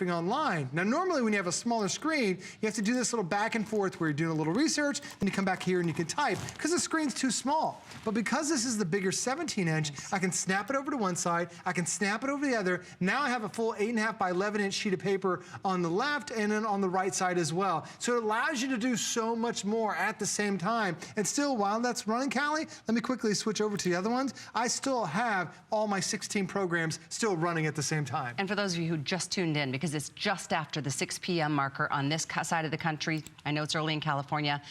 online. Now, normally when you have a smaller screen, you have to do this little back and forth where you're doing a little research, then you come back here and you can type because the screen's too small. But because this is the bigger 17-inch, I can snap it over to one side, I can snap it over the other. Now I have a full 8.5 by 11-inch sheet of paper on the left and then on the right side as well. So it allows you to do so much more at the same time. And still, while that's running, Callie, let me quickly switch over to the other ones. I still have all my 16 programs still running at the same time. And for those of you who just tuned in, because it's just after the 6 p.m. marker on this side of the country, I know it's early in California,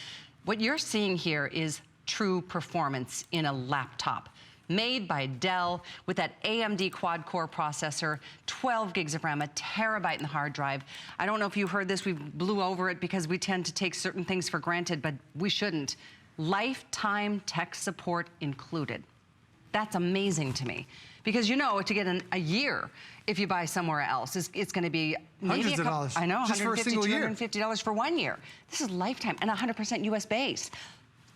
what you're seeing here is true performance in a laptop. Made by Dell with that AMD quad-core processor, 12 gigs of RAM, a terabyte in the hard drive. I don't know if you heard this, we blew over it because we tend to take certain things for granted, but we shouldn't. Lifetime tech support included. That's amazing to me. Because you know, to get a year, if you buy somewhere else, it's going to be maybe hundreds of dollars. I know, just for a single year. $150 for 1 year. This is lifetime and 100% US based.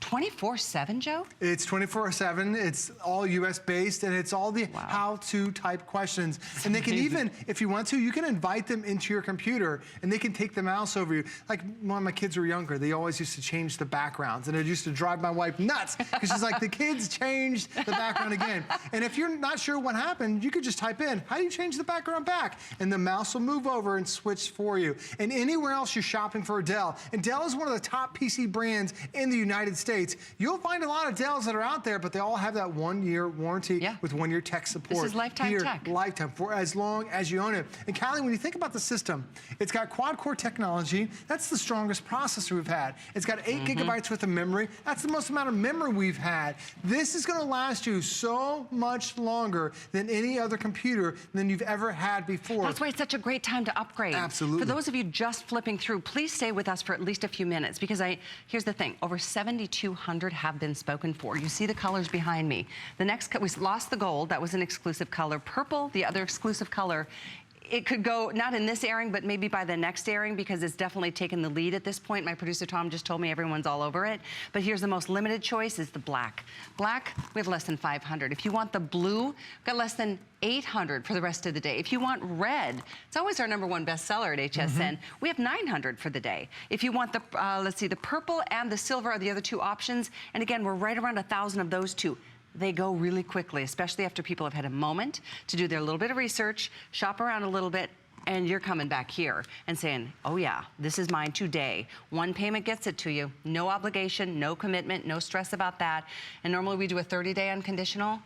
24/7, Joe? It's 24/7. It's all US based, and it's all the how-to type questions. And they can even, if you want to, you can invite them into your computer, and they can take the mouse over you. Like when my kids were younger, they always used to change the backgrounds, and it used to drive my wife nuts because she's like, the kids changed the background again. And if you're not sure what happened, you could just type in, how do you change the background back? And the mouse will move over and switch for you. And anywhere else you're shopping for a Dell, and Dell is one of the top PC brands in the United States. You'll find a lot of Dells that are out there, but they all have that 1-year warranty with 1-year tech support. This is lifetime tech. Lifetime, for as long as you own it. And Callie, when you think about the system, it's got quad-core technology. That's the strongest processor we've had. It's got 8 gigabytes worth of memory. That's the most amount of memory we've had. This is going to last you so much longer than any other computer than you've ever had before. That's why it's such a great time to upgrade. Absolutely. For those of you just flipping through, please stay with us for at least a few minutes, because here's the thing, over 7,200 have been spoken for. You see the colors behind me. The next, we lost the gold, that was an exclusive color. Purple, the other exclusive color. It could go, not in this airing, but maybe by the next airing, because it's definitely taken the lead at this point. My producer Tom just told me everyone's all over it. But here's the most limited choice, is the black. Black, we have less than 500. If you want the blue, we've got less than 800 for the rest of the day. If you want red, it's always our #1 bestseller at HSN. We have 900 for the day. If you want the, let's see, the purple and the silver are the other two options. And again, we're right around 1,000 of those two. They go really quickly, especially after people have had a moment to do their little bit of research, shop around a little bit, and you're coming back here and saying, oh yeah, this is mine today. One payment gets it to you. No obligation, no commitment, no stress about that. And normally we do a 30-day unconditional.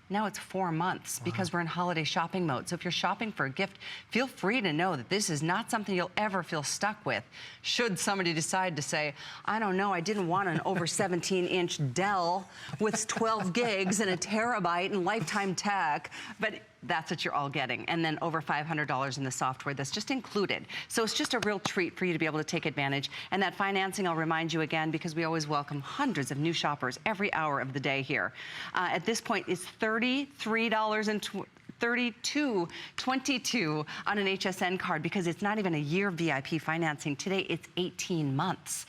Now it's 4 months because we're in holiday shopping mode. So if you're shopping for a gift, feel free to know that this is not something you'll ever feel stuck with. Should somebody decide to say, I don't know, I didn't want an over 17-inch Dell with 12 gigs and a terabyte and lifetime tech, but that's what you're all getting. And then over $500 in the software that's just included. So it's just a real treat for you to be able to take advantage. And that financing, I'll remind you again, because we always welcome hundreds of new shoppers every hour of the day here. At this point, it's $32.22 on an HSN card, because it's not even a year VIP financing. Today, it's 18 months.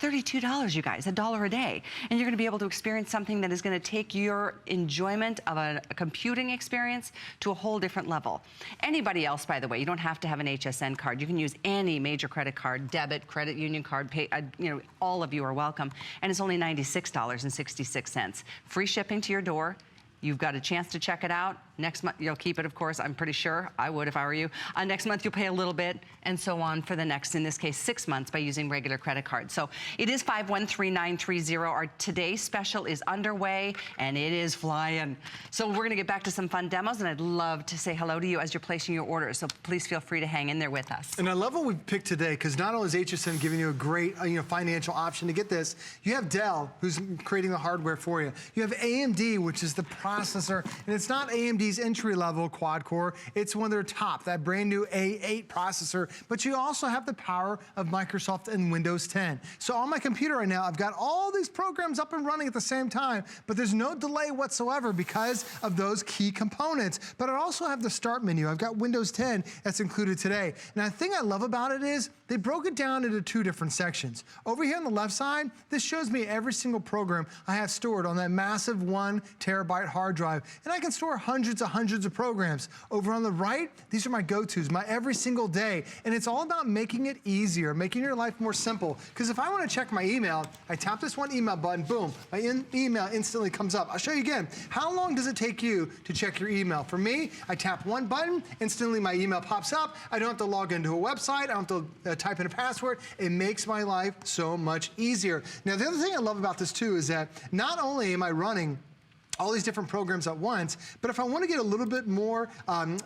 $32, you guys, $1 a day. And you're gonna be able to experience something that is gonna take your enjoyment of a computing experience to a whole different level. Anybody else, by the way, you don't have to have an HSN card. You can use any major credit card, debit, credit union card, pay, you know, all of you are welcome. And it's only $96.66. Free shipping to your door. You've got a chance to check it out. Next month, you'll keep it, of course. I'm pretty sure I would if I were you. Next month, you'll pay a little bit, and so on for the next, in this case, 6 months by using regular credit cards. So it is 513930. Our today's special is underway, and it is flying. So we're gonna get back to some fun demos, and I'd love to say hello to you as you're placing your orders. So please feel free to hang in there with us. And I love what we've picked today, because not only is HSN giving you a great financial option to get this, you have Dell, who's creating the hardware for you. You have AMD, which is the processor, and it's not AMD's entry-level quad-core, it's one of their top, that brand new A8 processor, but you also have the power of Microsoft and Windows 10. So on my computer right now, I've got all these programs up and running at the same time, but there's no delay whatsoever because of those key components. But I also have the start menu. I've got Windows 10 that's included today. And the thing I love about it is, they broke it down into 2 different sections. Over here on the left side, this shows me every single program I have stored on that massive 1 terabyte hard drive, and I can store hundreds of programs. Over on the right, these are my go-tos, my every single day, and it's all about making it easier, making your life more simple. Because if I want to check my email, I tap this one email button, boom, my email instantly comes up. I'll show you again. How long does it take you to check your email? For me, I tap one button, instantly my email pops up. I don't have to log into a website. I don't have to type in a password. It makes my life so much easier. Now, the other thing I love about this too is that not only am I running all these different programs at once, but if I want to get a little bit more on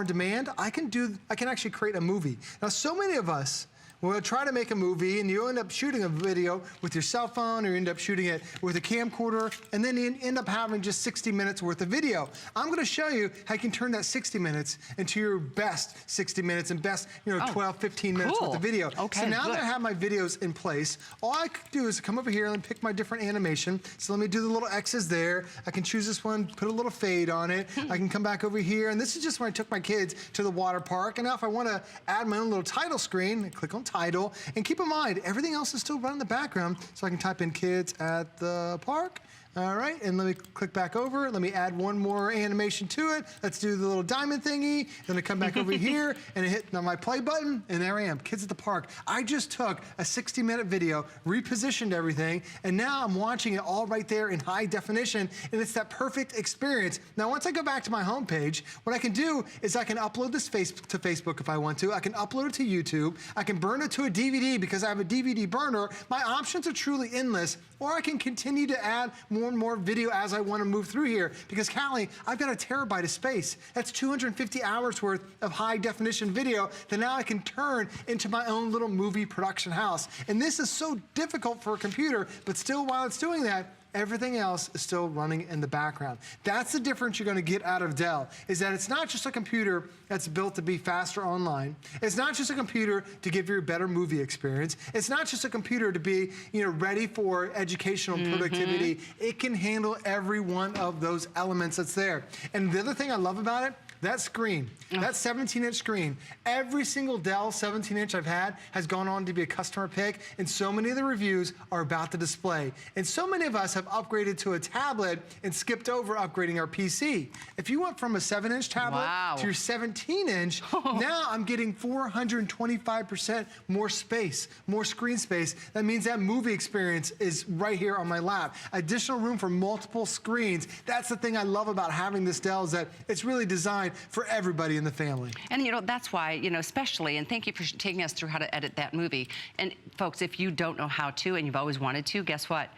demand, I can actually create a movie. Now, so many of us will try to make a movie, and you end up shooting a video with your cell phone, or you end up shooting it with a camcorder, and then you end up having just 60 minutes worth of video. I'm going to show you how you can turn that 60 minutes into your best 60 minutes and best 12, 15 minutes worth of video. Okay, so now that I have my videos in place, all I can do is come over here and pick my different animation. So let me do the little X's there. I can choose this one, put a little fade on it. I can come back over here, and this is just when I took my kids to the water park. And now if I want to add my own little title screen, I click on title, and keep in mind, everything else is still running in the background, so I can type in kids at the park. All right, and let me click back over. Let me add one more animation to it. Let's do the little diamond thingy. Then I come back over here and I hit my play button, and there I am, kids at the park. I just took a 60-minute video, repositioned everything, and now I'm watching it all right there in high definition, and it's that perfect experience. Now, once I go back to my homepage, what I can do is I can upload this to Facebook if I want to. I can upload it to YouTube. I can burn it to a DVD because I have a DVD burner. My options are truly endless, or I can continue to add more and more video as I want to move through here. Because, Callie, I've got a terabyte of space. That's 250 hours worth of high definition video that now I can turn into my own little movie production house. And this is so difficult for a computer, but still, while it's doing that, everything else is still running in the background. That's the difference you're going to get out of Dell, is that it's not just a computer that's built to be faster online. It's not just a computer to give you a better movie experience. It's not just a computer to be, ready for educational productivity. It can handle every one of those elements that's there. And the other thing I love about it, that screen, that 17-inch screen, every single Dell 17-inch I've had has gone on to be a customer pick, and so many of the reviews are about the display. And so many of us have upgraded to a tablet and skipped over upgrading our PC. If you went from a 7-inch tablet to your 17-inch, now I'm getting 425% more space, more screen space. That means that movie experience is right here on my lap. Additional room for multiple screens. That's the thing I love about having this Dell, is that it's really designed for everybody in the family. And that's why, especially, and thank you for taking us through how to edit that movie. And folks, if you don't know how to and you've always wanted to, guess what?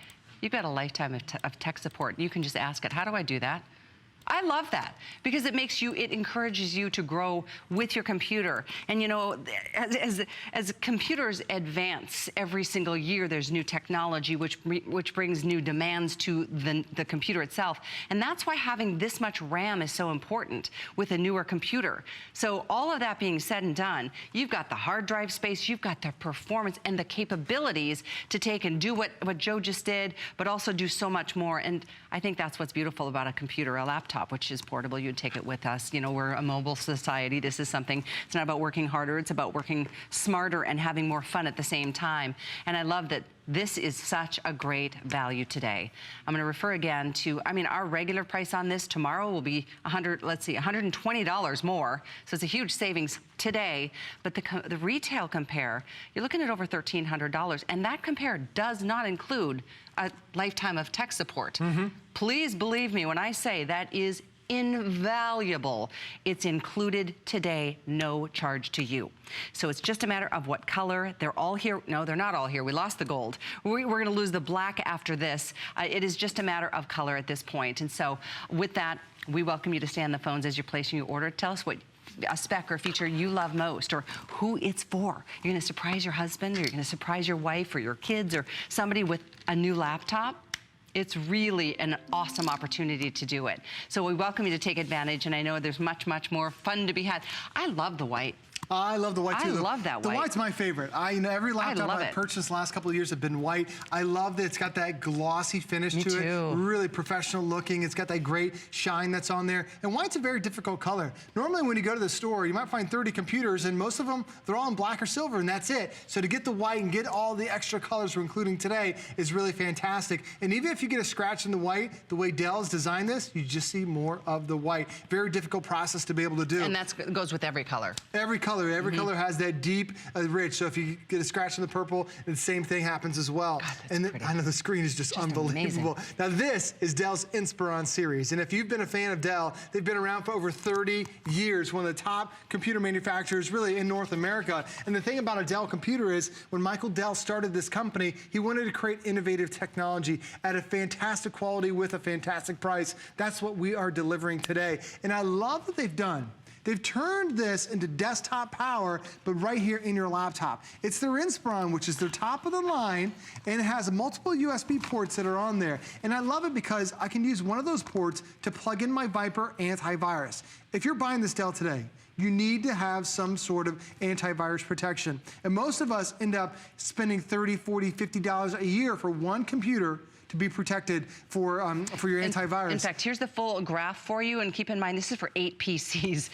You've got a lifetime of tech support. You can just ask it, how do I do that? I love that, because it encourages you to grow with your computer. And as computers advance every single year, there's new technology which brings new demands to the computer itself. And that's why having this much RAM is so important with a newer computer. So all of that being said and done, you've got the hard drive space, you've got the performance and the capabilities to take and do what Joe just did, but also do so much more. And I think that's what's beautiful about a computer, a laptop, which is portable. You'd take it with us. We're a mobile society. This is something, it's not about working harder, it's about working smarter and having more fun at the same time. And I love that this is such a great value today. I'm going to refer again to, our regular price on this tomorrow will be $120 more. So it's a huge savings today. But the retail compare, you're looking at over $1,300. And that compare does not include a lifetime of tech support. Please believe me when I say that is invaluable. It's included today, no charge to you. So it's just a matter of what color. They're all here. No, they're not all here. We lost the gold. We're going to lose the black after this. It is just a matter of color at this point. And so with that, we welcome you to stay on the phones as you're placing your order. Tell us what a spec or feature you love most, or who it's for. You're going to surprise your husband, or you're going to surprise your wife or your kids or somebody with a new laptop. It's really an awesome opportunity to do it. So we welcome you to take advantage, and I know there's much, much more fun to be had. I love the white. I love the white too. I love that white. The white's my favorite. Every laptop I've purchased the last couple of years have been white. I love that it's got that glossy finish to it. Really professional looking. It's got that great shine that's on there. And white's a very difficult color. Normally when you go to the store, you might find 30 computers and most of them, they're all in black or silver and that's it. So to get the white and get all the extra colors we're including today is really fantastic. And even if you get a scratch in the white, the way Dell's designed this, you just see more of the white. Very difficult process to be able to do. And that goes with every color. Every color has that deep, rich. So if you get a scratch in the purple, the same thing happens as well. God, and I know the screen is just unbelievable. Amazing. Now this is Dell's Inspiron series. And if you've been a fan of Dell, they've been around for over 30 years, one of the top computer manufacturers really in North America. And the thing about a Dell computer is when Michael Dell started this company, he wanted to create innovative technology at a fantastic quality with a fantastic price. That's what we are delivering today. And I love what they've done. They've turned this into desktop power, but right here in your laptop. It's their Inspiron, which is their top of the line, and it has multiple USB ports that are on there. And I love it because I can use one of those ports to plug in my Viper antivirus. If you're buying this Dell today, you need to have some sort of antivirus protection. And most of us end up spending $30, $40, $50 a year for one computer to be protected for your antivirus. In fact, here's the full graph for you, and keep in mind this is for 8 PCs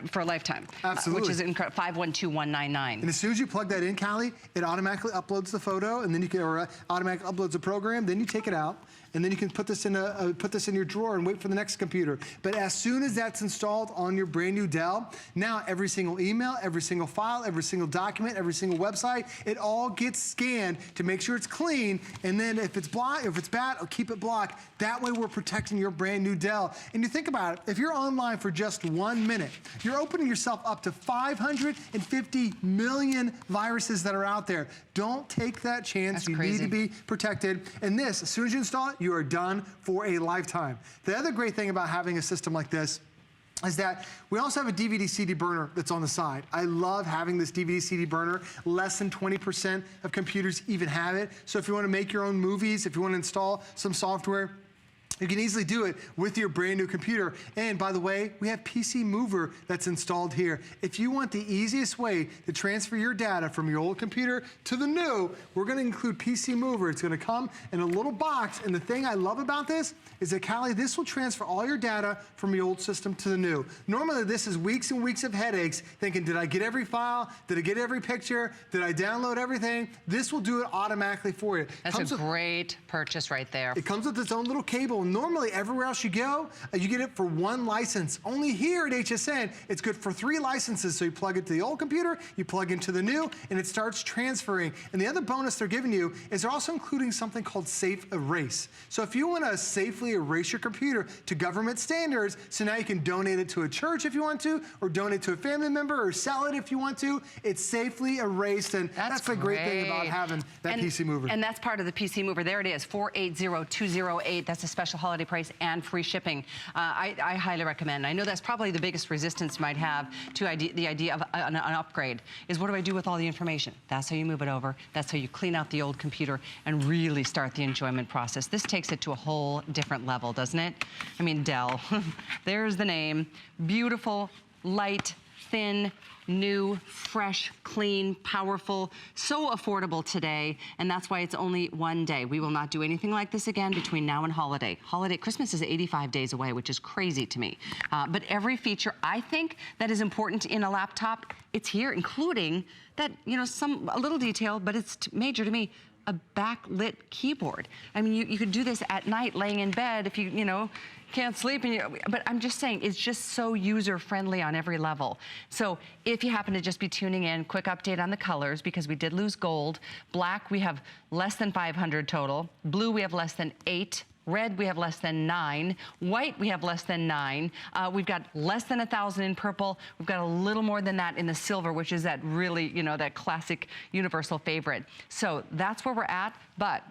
for a lifetime. Absolutely. Which is 512199. And as soon as you plug that in, Callie, it automatically uploads the photo, and then you can, or automatically uploads a program. Then you take it out, and then you can put this in your drawer and wait for the next computer. But as soon as that's installed on your brand new Dell, now every single email, every single file, every single document, every single website, it all gets scanned to make sure it's clean. And then if it's blocked, if it's bad, I'll keep it blocked. That way we're protecting your brand new Dell. And you think about it, if you're online for just 1 minute, you're opening yourself up to 550 million viruses that are out there. Don't take that chance. You need to be protected. And this, as soon as you install it, you are done for a lifetime. The other great thing about having a system like this is that we also have a DVD-CD burner that's on the side. I love having this DVD-CD burner. Less than 20% of computers even have it. So if you want to make your own movies, if you want to install some software, you can easily do it with your brand new computer. And by the way, we have PC Mover that's installed here. If you want the easiest way to transfer your data from your old computer to the new, we're gonna include PC Mover. It's gonna come in a little box. And the thing I love about this is that, Callie, this will transfer all your data from your old system to the new. Normally, this is weeks and weeks of headaches thinking, did I get every file? Did I get every picture? Did I download everything? This will do it automatically for you. That's a great purchase right there. It comes with its own little cable. Normally, everywhere else you go, you get it for 1 license. Only here at HSN, it's good for 3 licenses. So you plug it to the old computer, you plug into the new, and it starts transferring. And the other bonus they're giving you is they're also including something called Safe Erase. So if you want to safely erase your computer to government standards, so now you can donate it to a church if you want to, or donate to a family member, or sell it if you want to, it's safely erased. And that's the great thing about having that PC Mover. And that's part of the PC Mover. There it is, 480208. That's a special holiday price and free shipping. I highly recommend. I know that's probably the biggest resistance you might have to the idea of an upgrade is, what do I do with all the information? That's how you move it over. That's how you clean out the old computer and really start the enjoyment process. This takes it to a whole different level, doesn't it? I mean, Dell, there's the name. Beautiful, light, thin, new, fresh, clean, powerful, so affordable today, and that's why it's only 1 day. We will not do anything like this again between now and holiday. Christmas is 85 days away, which is crazy to me. But every feature I think that is important in a laptop, it's here, including that, you know, a little detail, but it's major to me, a backlit keyboard. I mean, you could do this at night laying in bed if you know, can't sleep, but I'm just saying, it's just so user-friendly on every level. So if you happen to just be tuning in, quick update on the colors, because we did lose gold. Black, we have less than 500 total. Blue, we have less than 8. Red, we have less than 9. White, we have less than 9. We've got less than 1,000 in purple. We've got a little more than that in the silver, which is that really, you know, that classic universal favorite. So that's where we're at, but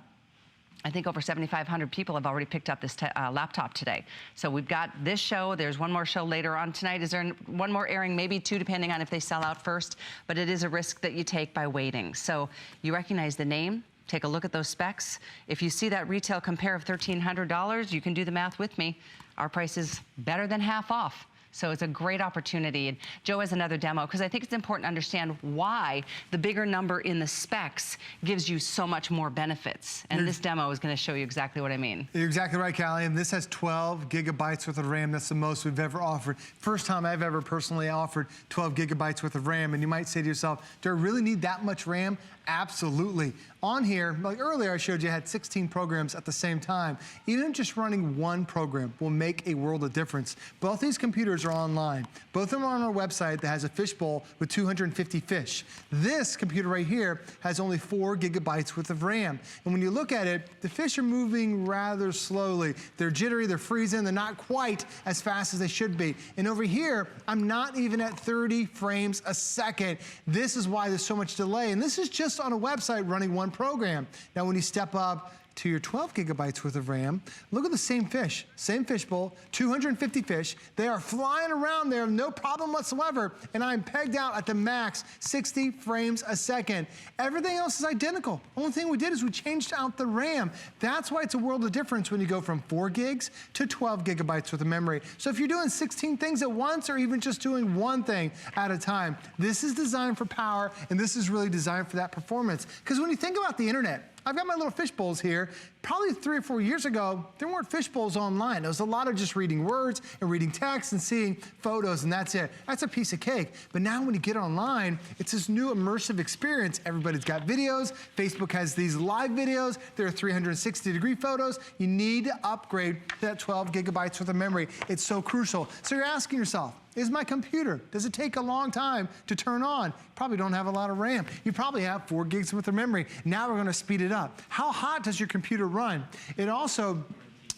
I think over 7,500 people have already picked up this laptop today. So we've got this show. There's one more show later on tonight. Is there one more airing? Maybe 2, depending on if they sell out first. But it is a risk that you take by waiting. So you recognize the name. Take a look at those specs. If you see that retail compare of $1,300, you can do the math with me. Our price is better than half off. So it's a great opportunity. And Joe has another demo because I think it's important to understand why the bigger number in the specs gives you so much more benefits. And this demo is going to show you exactly what I mean. You're exactly right, Callie. And this has 12 gigabytes worth of RAM. That's the most we've ever offered. First time I've ever personally offered 12 gigabytes worth of RAM. And you might say to yourself, do I really need that much RAM? Absolutely. On here, like earlier I showed you, I had 16 programs at the same time. Even just running one program will make a world of difference. Both these computers are online. Both of them are on our website that has a fishbowl with 250 fish. This computer right here has only 4 gigabytes worth of RAM. And when you look at it, the fish are moving rather slowly. They're jittery, they're freezing, they're not quite as fast as they should be. And over here, I'm not even at 30 frames a second. This is why there's so much delay. And this is just on a website running one program. Now, when you step up to your 12 gigabytes worth of RAM, look at the same fish, same fishbowl, 250 fish. They are flying around there, no problem whatsoever, and I'm pegged out at the max, 60 frames a second. Everything else is identical. Only thing we did is we changed out the RAM. That's why it's a world of difference when you go from 4 gigs to 12 gigabytes worth of memory. So if you're doing 16 things at once or even just doing one thing at a time, this is designed for power, and this is really designed for that performance. Because when you think about the internet, I've got my little fish bowls here. Probably 3 or 4 years ago, there weren't fish bowls online. There was a lot of just reading words and reading text and seeing photos, and that's it. That's a piece of cake. But now when you get online, it's this new immersive experience. Everybody's got videos. Facebook has these live videos. There are 360-degree photos. You need to upgrade to that 12 gigabytes worth of memory. It's so crucial. So you're asking yourself, is my computer, does it take a long time to turn on? You probably don't have a lot of RAM. You probably have 4 gigs worth of memory. Now we're gonna speed it up. How hot does your computer run? It also,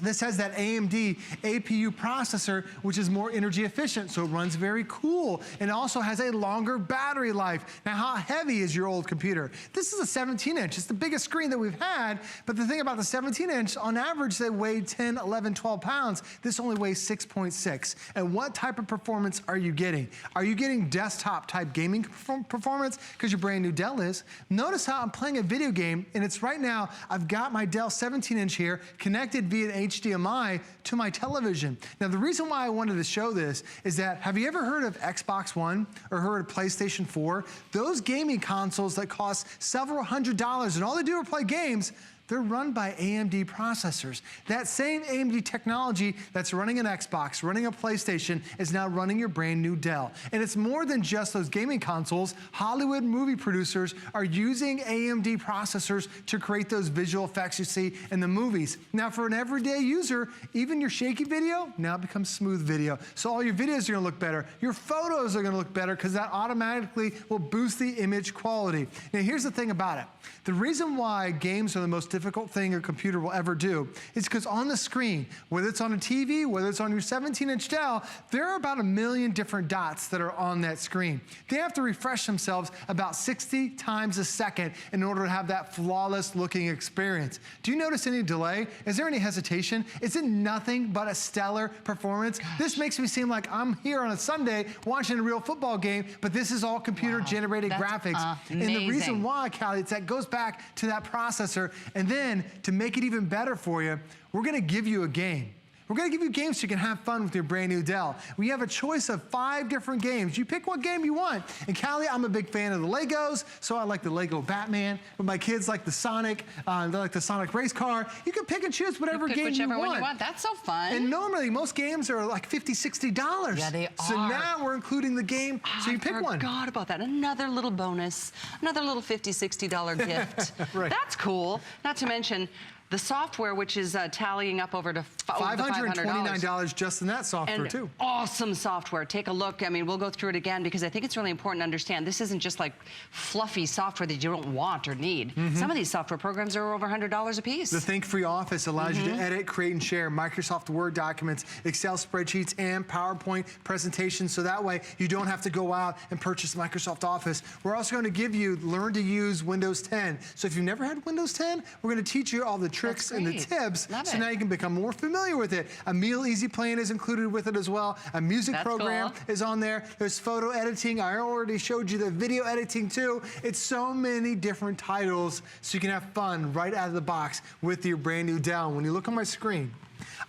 this has that AMD APU processor, which is more energy efficient, so it runs very cool. And also has a longer battery life. Now, how heavy is your old computer? This is a 17-inch. It's the biggest screen that we've had, but the thing about the 17-inch, on average, they weigh 10, 11, 12 pounds. This only weighs 6.6. And what type of performance are you getting? Are you getting desktop-type gaming performance? Because your brand new Dell is. Notice how I'm playing a video game, and it's right now, I've got my Dell 17-inch here, connected via an HDMI to my television. Now, the reason why I wanted to show this is that, have you ever heard of Xbox One or heard of PlayStation 4? Those gaming consoles that cost several $100s, and all they do are play games, they're run by AMD processors. That same AMD technology that's running an Xbox, running a PlayStation, is now running your brand new Dell. And it's more than just those gaming consoles. Hollywood movie producers are using AMD processors to create those visual effects you see in the movies. Now, for an everyday user, even your shaky video now becomes smooth video. So all your videos are gonna look better. Your photos are gonna look better because that automatically will boost the image quality. Now, here's the thing about it. The reason why games are the most difficult thing a computer will ever do is because on the screen, whether it's on a TV, whether it's on your 17-inch Dell, there are about 1 million different dots that are on that screen. They have to refresh themselves about 60 times a second in order to have that flawless looking experience. Do you notice any delay? Is there any hesitation? Is it nothing but a stellar performance? Gosh. This makes me seem like I'm here on a Sunday watching a real football game, but this is all computer generated graphics. Amazing. And the reason why, Callie, it's that goes back to that processor. And then to make it even better for you, we're gonna give you a game. We're gonna give you games so you can have fun with your brand new Dell. We have a choice of 5 different games. You pick what game you want. And Callie, I'm a big fan of the Legos, so I like the Lego Batman. But my kids like the Sonic, they like the Sonic race car. You can pick and choose whatever game you want. Whichever one you want. That's so fun. And normally, most games are like $50, $60. Yeah, they are. So now we're including the game, so you pick one. I forgot about that. Another little bonus, another little $50, $60 gift. Right. That's cool. Not to mention, the software, which is tallying up over to $529 just in that software, and too. Awesome software. Take a look. I mean, we'll go through it again because I think it's really important to understand this isn't just like fluffy software that you don't want or need. Some of these software programs are over $100 a piece. The Think Free Office allows you to edit, create, and share Microsoft Word documents, Excel spreadsheets, and PowerPoint presentations, so that way you don't have to go out and purchase Microsoft Office. We're also going to give you Learn to Use Windows 10. So if you've never had Windows 10, we're going to teach you all the tricks and the tips, so now you can become more familiar with it. A Meal Easy Plan is included with it as well. A music program is on there. There's photo editing. I already showed you the video editing too. It's so many different titles, so you can have fun right out of the box with your brand new Dell. When you look on my screen,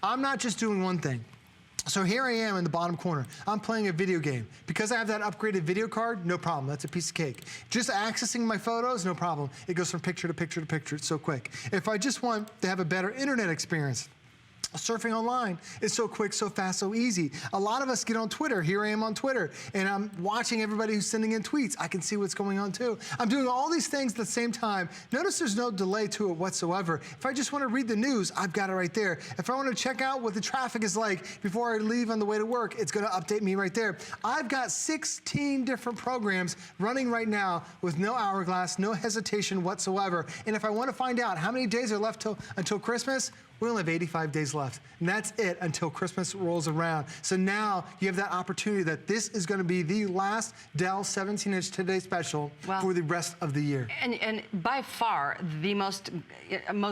I'm not just doing one thing. So here I am in the bottom corner. I'm playing a video game. Because I have that upgraded video card, no problem. That's a piece of cake. Just accessing my photos, no problem. It goes from picture to picture to picture. It's so quick. If I just want to have a better internet experience, surfing online is so quick, so fast, so easy. A lot of us get on Twitter. Here I am on Twitter, and I'm watching everybody who's sending in tweets. I can see what's going on too. I'm doing all these things at the same time. Notice there's no delay to it whatsoever. If I just want to read the news, I've got it right there. If I want to check out what the traffic is like before I leave on the way to work, it's going to update me right there. I've got 16 different programs running right now with no hourglass, no hesitation whatsoever. And if I want to find out how many days are left until Christmas, we only have 85 days left, and that's it until Christmas rolls around. So now you have that opportunity that this is going to be the last Dell 17-inch Today Special for the rest of the year. And by far, the most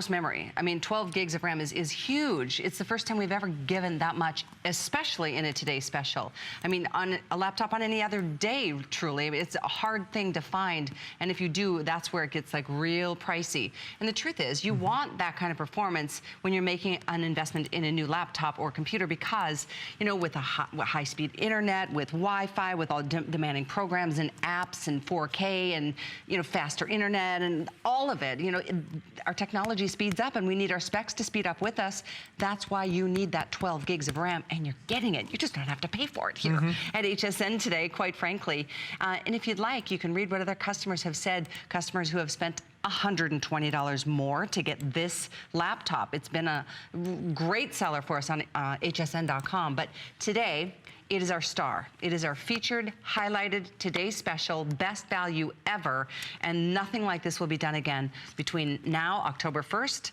memory. I mean, 12 gigs of RAM is huge. It's the first time we've ever given that much, especially in a Today Special. I mean, on a laptop on any other day, truly. It's a hard thing to find, and if you do, that's where it gets like real pricey. And the truth is, you want that kind of performance when you're making an investment in a new laptop or computer, because, you know, with a high-speed internet, with Wi-Fi, with all demanding programs and apps and 4K and, you know, faster internet and all of it, you know, our technology speeds up and we need our specs to speed up with us. That's why you need that 12 gigs of RAM, and you're getting it. You just don't have to pay for it here at HSN today, quite frankly. And if you'd like, you can read what other customers have said, customers who have spent $120 more to get this laptop. It's been a great seller for us on hsn.com, but today it is our star. It is our featured, highlighted, today's special, best value ever, and nothing like this will be done again between now, October 1st,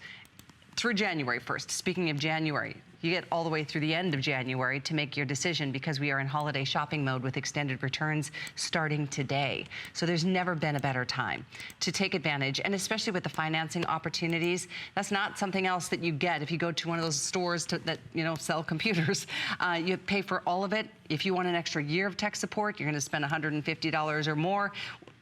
through January 1st. Speaking of January, you get all the way through the end of January to make your decision, because we are in holiday shopping mode with extended returns starting today. So there's never been a better time to take advantage, and especially with the financing opportunities. That's not something else that you get if you go to one of those stores that, you know, sell computers. You pay for all of it. If you want an extra year of tech support, you're going to spend $150 or more.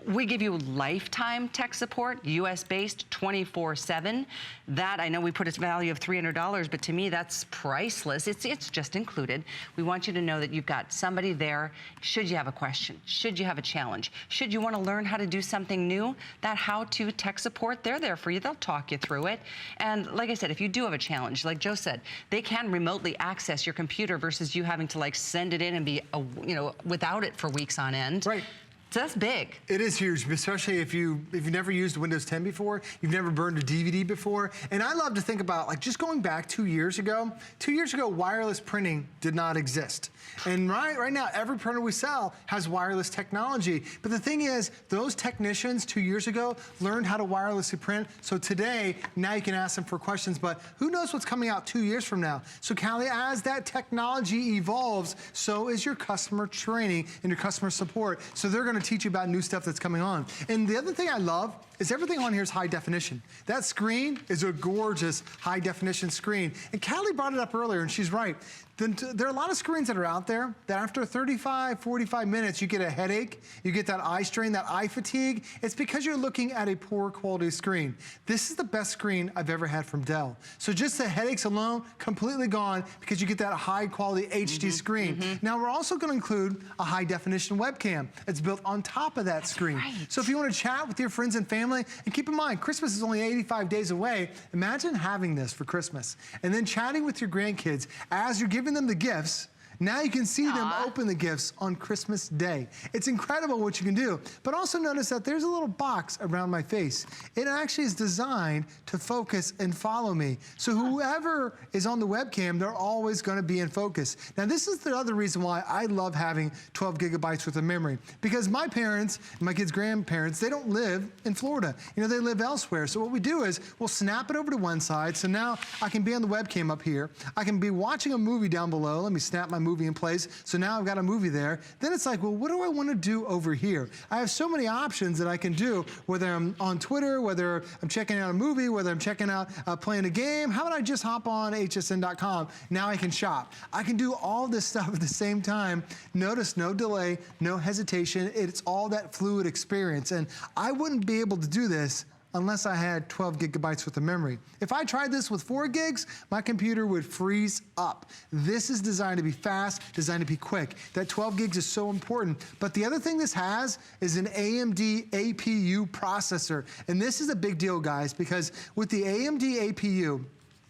We give you lifetime tech support, US-based, 24/7. That, I know we put a value of $300, but to me, that's priceless. It's just included. We want you to know that you've got somebody there should you have a question, should you have a challenge, should you want to learn how to do something new. That how-to tech support, they're there for you. They'll talk you through it. And like I said, if you do have a challenge, like Joe said, they can remotely access your computer versus you having to like send it in and be, you know, without it for weeks on end. Right. So that's big. It is huge, especially if you've never used Windows 10 before, you've never burned a DVD before. And I love to think about, like, just going back 2 years ago. 2 years ago, wireless printing did not exist. And right now, every printer we sell has wireless technology. But the thing is, those technicians 2 years ago learned how to wirelessly print. So today, now you can ask them for questions, but who knows what's coming out 2 years from now? So Callie, as that technology evolves, so is your customer training and your customer support. So they're going to teach you about new stuff that's coming on. And the other thing I love is everything on here is high definition. That screen is a gorgeous high definition screen. And Callie brought it up earlier, and she's right. There are a lot of screens that are out there that after 35, 45 minutes, you get a headache, you get that eye strain, that eye fatigue. It's because you're looking at a poor quality screen. This is the best screen I've ever had from Dell. So just the headaches alone, completely gone, because you get that high quality HD screen. Now we're also gonna include a high definition webcam. It's built on top of that screen. Right. So if you wanna chat with your friends and family, and keep in mind, Christmas is only 85 days away. Imagine having this for Christmas, and then chatting with your grandkids as you're giving them the gifts. Now you can see them open the gifts on Christmas Day. It's incredible what you can do. But also notice that there's a little box around my face. It actually is designed to focus and follow me. So whoever is on the webcam, they're always gonna be in focus. Now this is the other reason why I love having 12 gigabytes worth of memory. Because my parents, my kids' grandparents, they don't live in Florida. You know, they live elsewhere. So what we do is we'll snap it over to one side. So now I can be on the webcam up here. I can be watching a movie down below. Let me snap my movie in place. So now I've got a movie there. Then it's like, well, what do I want to do over here? I have so many options that I can do, whether I'm on Twitter, whether I'm checking out a movie, whether I'm checking out playing a game. How about I just hop on hsn.com? Now I can shop. I can do all this stuff at the same time. Notice no delay, no hesitation. It's all that fluid experience. And I wouldn't be able to do this unless I had 12 gigabytes worth of memory. If I tried this with 4 gigs, my computer would freeze up. This is designed to be fast, designed to be quick. That 12 gigs is so important. But the other thing this has is an AMD APU processor. And this is a big deal, guys, because with the AMD APU,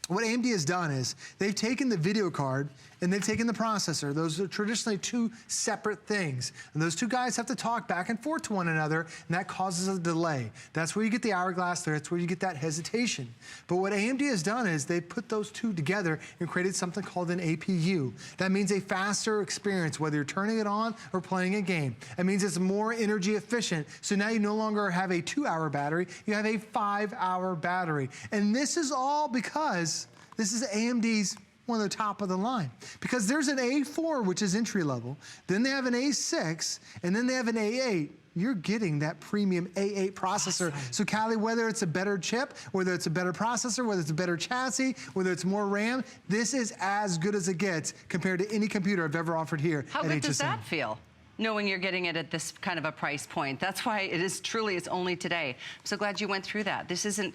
what AMD has done is they've taken the video card and they've taken the processor. Those are traditionally two separate things. And those two guys have to talk back and forth to one another, and that causes a delay. That's where you get the hourglass there. That's where you get that hesitation. But what AMD has done is they've put those two together and created something called an APU. That means a faster experience, whether you're turning it on or playing a game. It means it's more energy efficient. So now you no longer have a 2-hour battery, you have a 5-hour battery. And this is all because this is AMD's one of the top of the line. Because there's an A4, which is entry level, then they have an A6, and then they have an A8. You're getting that premium A8 processor. Awesome. So Callie, whether it's a better chip, whether it's a better processor, whether it's a better chassis, whether it's more RAM, this is as good as it gets compared to any computer I've ever offered here How at good HSN. does that feel? Knowing you're getting it at this kind of a price point. That's why it is truly, it's only today. I'm so glad you went through that. This isn't,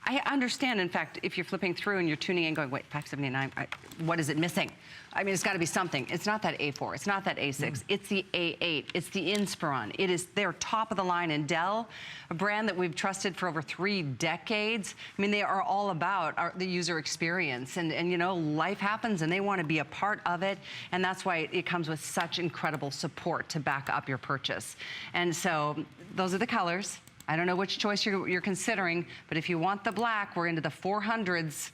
I understand, in fact, if you're flipping through and you're tuning in going, wait, 579, what is it missing? I mean, it's gotta be something. It's not that A4, it's not that A6, it's the A8, it's the Inspiron. It is their top of the line, and Dell, a brand that we've trusted for over 3 decades. I mean, they are all about the user experience, and you know, life happens and they wanna be a part of it, and that's why it comes with such incredible support to back up your purchase. And so, those are the colors. I don't know which choice you're considering, but if you want the black, we're into the 400s.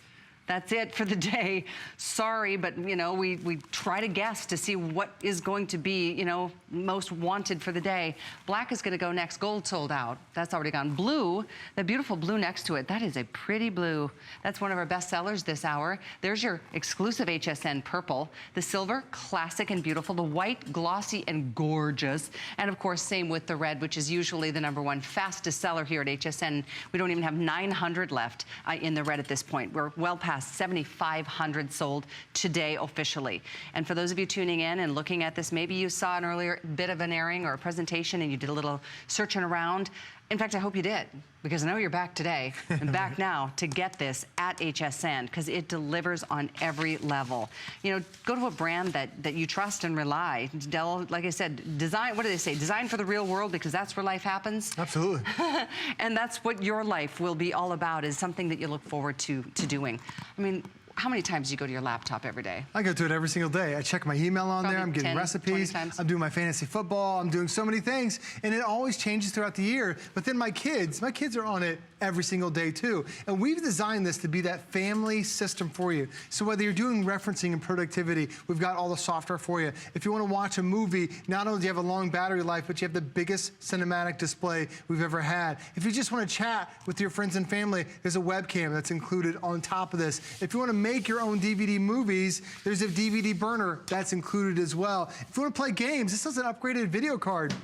That's it for the day. Sorry, but you know, we try to guess to see what is going to be, you know, most wanted for the day. Black is gonna go next. Gold sold out. That's already gone. Blue, the beautiful blue next to it, that is a pretty blue. That's one of our best sellers this hour. There's your exclusive HSN purple. The silver, classic and beautiful. The white, glossy and gorgeous. And of course, same with the red, which is usually the #1 fastest seller here at HSN. We don't even have 900 left in the red at this point. We're well past 7,500 sold today officially. And for those of you tuning in and looking at this, maybe you saw an earlier bit of an airing or a presentation and you did a little searching around. In fact, I hope you did, because I know you're back today and back now to get this at HSN, because it delivers on every level. You know, go to a brand that you trust and rely. Dell, like I said, design, what do they say? Design for the real world, because that's where life happens. Absolutely. And that's what your life will be all about, is something that you look forward to doing. I mean, how many times do you go to your laptop every day? I go to it every single day. I check my email on there. I'm getting 10, recipes. I'm doing my fantasy football. I'm doing so many things. And it always changes throughout the year. But then my kids are on it every single day too. And we've designed this to be that family system for you. So whether you're doing referencing and productivity, we've got all the software for you. If you want to watch a movie, not only do you have a long battery life, but you have the biggest cinematic display we've ever had. If you just want to chat with your friends and family, there's a webcam that's included on top of this. If you want to make your own DVD movies, there's a DVD burner that's included as well. If you want to play games, this is an upgraded video card.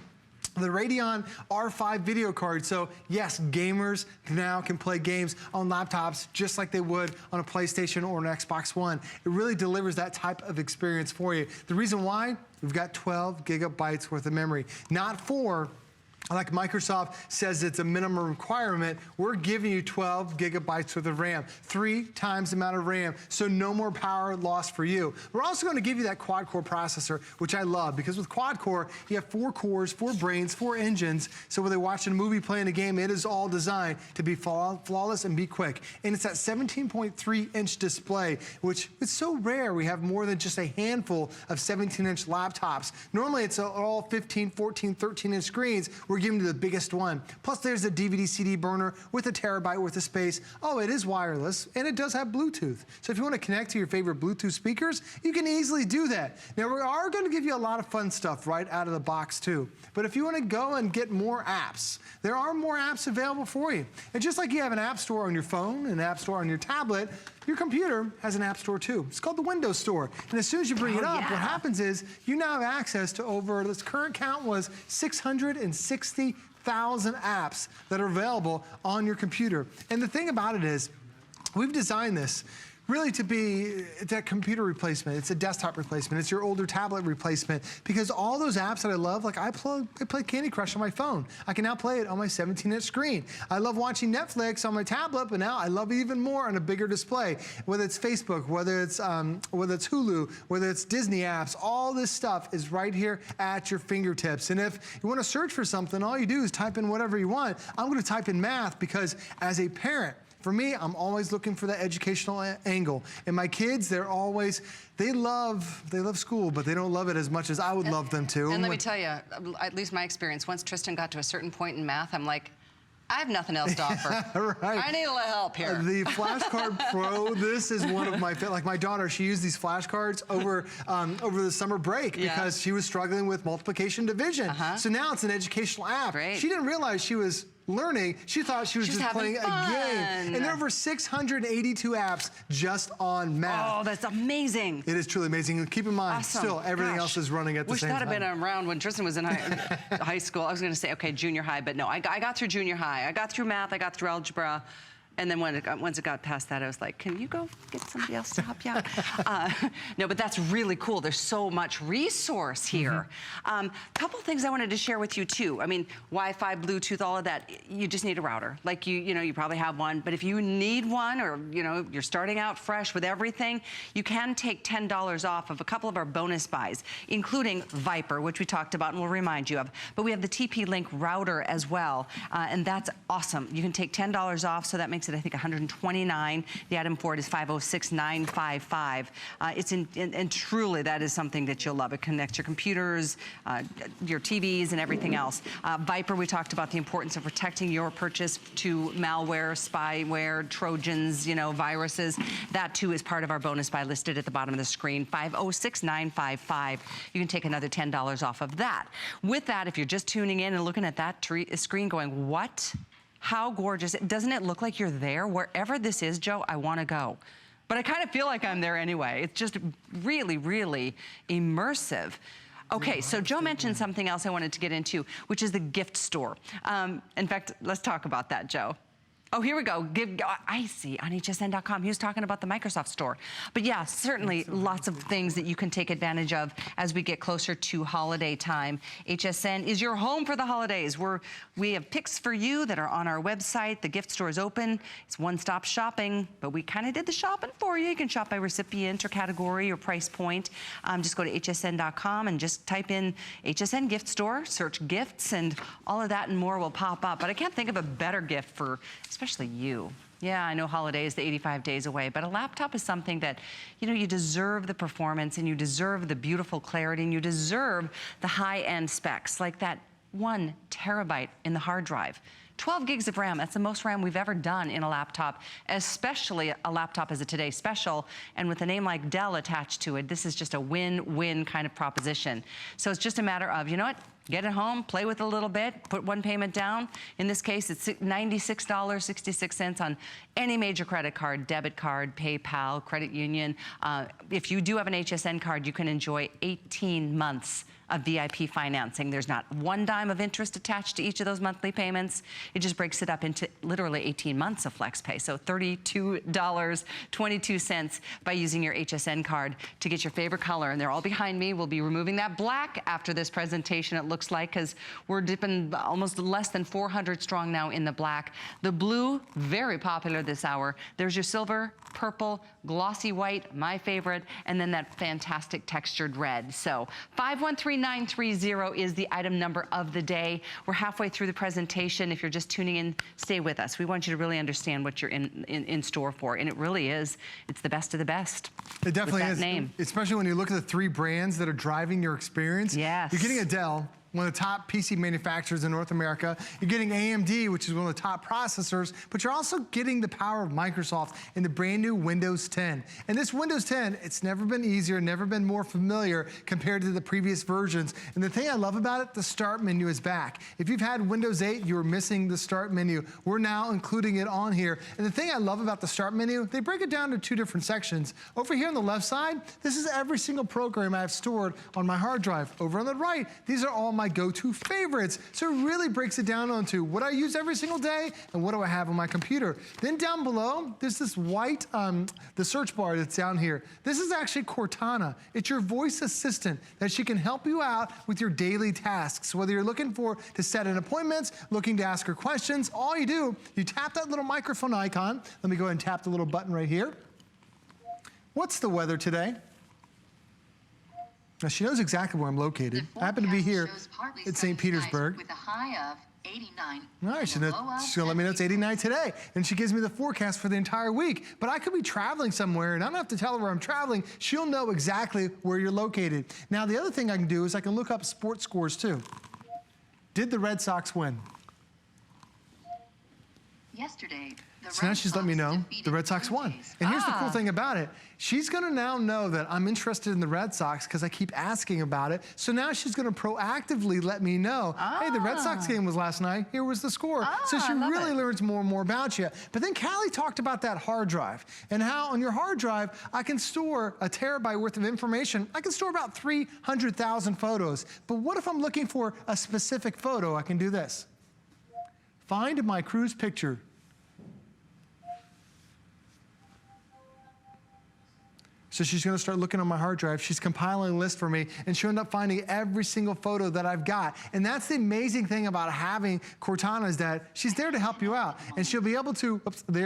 The Radeon R5 video card. So yes, gamers now can play games on laptops just like they would on a PlayStation or an Xbox One. It really delivers that type of experience for you. The reason why, we've got 12 gigabytes worth of memory, not 4, like Microsoft says it's a minimum requirement. We're giving you 12 gigabytes worth of RAM, 3 times the amount of RAM, so no more power loss for you. We're also going to give you that quad-core processor, which I love, because with quad-core, you have 4 cores, 4 brains, 4 engines, so whether you're watching a movie, playing a game, it is all designed to be flawless and be quick. And it's that 17.3-inch display, which is so rare. We have more than just a handful of 17-inch laptops. Normally, it's all 15, 14, 13-inch screens. We're giving you the biggest one. Plus, there's a DVD-CD burner with a terabyte worth of space. Oh, it is wireless, and it does have Bluetooth. So if you want to connect to your favorite Bluetooth speakers, you can easily do that. Now, we are going to give you a lot of fun stuff right out of the box, too. But if you want to go and get more apps, there are more apps available for you. And just like you have an app store on your phone, an app store on your tablet, your computer has an app store too. It's called the Windows Store. And as soon as you bring it up, what happens is you now have access to over, this current count was 660,000 apps that are available on your computer. And the thing about it is, we've designed this really to be that computer replacement. It's a desktop replacement. It's your older tablet replacement, because all those apps that I love, like I play Candy Crush on my phone. I can now play it on my 17-inch screen. I love watching Netflix on my tablet, but now I love it even more on a bigger display. Whether it's Facebook, whether it's Hulu, whether it's Disney apps, all this stuff is right here at your fingertips. And if you want to search for something, all you do is type in whatever you want. I'm going to type in math because as a parent, for me, I'm always looking for that educational angle. And my kids, they love school, but they don't love it as much as I would love them to. And let me tell you, at least my experience, once Tristan got to a certain point in math, I'm like, I have nothing else to offer. Right. I need a little help here. The Flashcard Pro, this is one of my, like my daughter, she used these flashcards over the summer break because she was struggling with multiplication division. So now it's an educational app. Great. She didn't realize she was learning. She thought she was just playing a game. And there are over 682 apps just on math. Oh, that's amazing. It is truly amazing. Keep in mind, still, everything else is running at the same time. Wish that had been around when Tristan was in high school. I was going to say, okay, junior high, but no, I got through junior high. I got through math, I got through algebra. And then once it got past that, I was like, can you go get somebody else to help you out? No, but that's really cool. There's so much resource here. Couple things I wanted to share with you too. I mean, Wi-Fi, Bluetooth, all of that, you just need a router. Like you probably have one, but if you need one or you're starting out fresh with everything, you can take $10 off of a couple of our bonus buys, including Viper, which we talked about and we'll remind you of. But we have the TP-Link router as well, and that's awesome. You can take $10 off, so that makes it, I think, $129. The item for it is 506955. And truly, that is something that you'll love. It connects your computers, your TVs, and everything else. Viper, we talked about the importance of protecting your purchase to malware, spyware, Trojans, viruses. That too is part of our bonus buy listed at the bottom of the screen, 506955. You can take another $10 off of that. With that, if you're just tuning in and looking at that screen going, what? How gorgeous. Doesn't it look like you're there? Wherever this is, Joe, I want to go. But I kind of feel like I'm there anyway. It's just really, really immersive. Okay, so Joe mentioned something else I wanted to get into, which is the gift store. In fact, let's talk about that, Joe. Oh, here we go. I see on hsn.com. He was talking about the Microsoft Store. But yeah, certainly lots of things that you can take advantage of as we get closer to holiday time. HSN is your home for the holidays. We have picks for you that are on our website. The gift store is open. It's one-stop shopping, but we kind of did the shopping for you. You can shop by recipient or category or price point. Just go to hsn.com and just type in HSN gift store, search gifts, and all of that and more will pop up. But I can't think of a better gift for especially you. Yeah, I know holiday is the 85 days away, but a laptop is something that, you deserve the performance and you deserve the beautiful clarity and you deserve the high-end specs, like that 1 terabyte in the hard drive. 12 gigs of RAM, that's the most RAM we've ever done in a laptop, especially a laptop as a Today Special. And with a name like Dell attached to it, this is just a win-win kind of proposition. So it's just a matter of, get it home, play with it a little bit, put one payment down. In this case, it's $96.66 on any major credit card, debit card, PayPal, credit union. If you do have an HSN card, you can enjoy 18 months of VIP financing. There's not one dime of interest attached to each of those monthly payments. It just breaks it up into literally 18 months of flex pay. So $32.22 by using your HSN card to get your favorite color. And they're all behind me. We'll be removing that black after this presentation, it looks like, because we're dipping almost less than 400 strong now in the black. The blue, very popular this hour. There's your silver, purple, glossy white, my favorite, and then that fantastic textured red. So 513930 is the item number of the day. We're halfway through the presentation. If you're just tuning in, stay with us. We want you to really understand what you're in store for, and it really is. It's the best of the best. It definitely is. Name. Especially when you look at the 3 brands that are driving your experience. Yes. You're getting a Dell, one of the top PC manufacturers in North America. You're getting AMD, which is one of the top processors, but you're also getting the power of Microsoft in the brand new Windows 10. And this Windows 10, it's never been easier, never been more familiar compared to the previous versions. And the thing I love about it, the start menu is back. If you've had Windows 8, you were missing the start menu. We're now including it on here. And the thing I love about the start menu, they break it down to 2 different sections. Over here on the left side, this is every single program I have stored on my hard drive. Over on the right, these are all my go-to favorites. So it really breaks it down onto what I use every single day and what do I have on my computer. Then down below, there's this white the search bar that's down here. This is actually Cortana. It's your voice assistant that she can help you out with your daily tasks. Whether you're looking to set an appointment, looking to ask her questions, all you do, you tap that little microphone icon. Let me go ahead and tap the little button right here. What's the weather today? Now she knows exactly where I'm located. I happen to be here at St. Petersburg. With a high of 89. All right, she's gonna let me know it's 89 today. And she gives me the forecast for the entire week. But I could be traveling somewhere and I don't have to tell her where I'm traveling. She'll know exactly where you're located. Now, the other thing I can do is I can look up sports scores too. Did the Red Sox win? Yesterday, so now she's let me know the Red Sox won. And here's the cool thing about it. She's gonna now know that I'm interested in the Red Sox because I keep asking about it. So now she's gonna proactively let me know, hey, the Red Sox game was last night, here was the score. So she really learns more and more about you. But then Callie talked about that hard drive and how on your hard drive, I can store a terabyte worth of information. I can store about 300,000 photos. But what if I'm looking for a specific photo? I can do this. Find my cruise picture. So she's gonna start looking on my hard drive. She's compiling a list for me, and she'll end up finding every single photo that I've got. And that's the amazing thing about having Cortana is that she's there to help you out. And she'll be able to,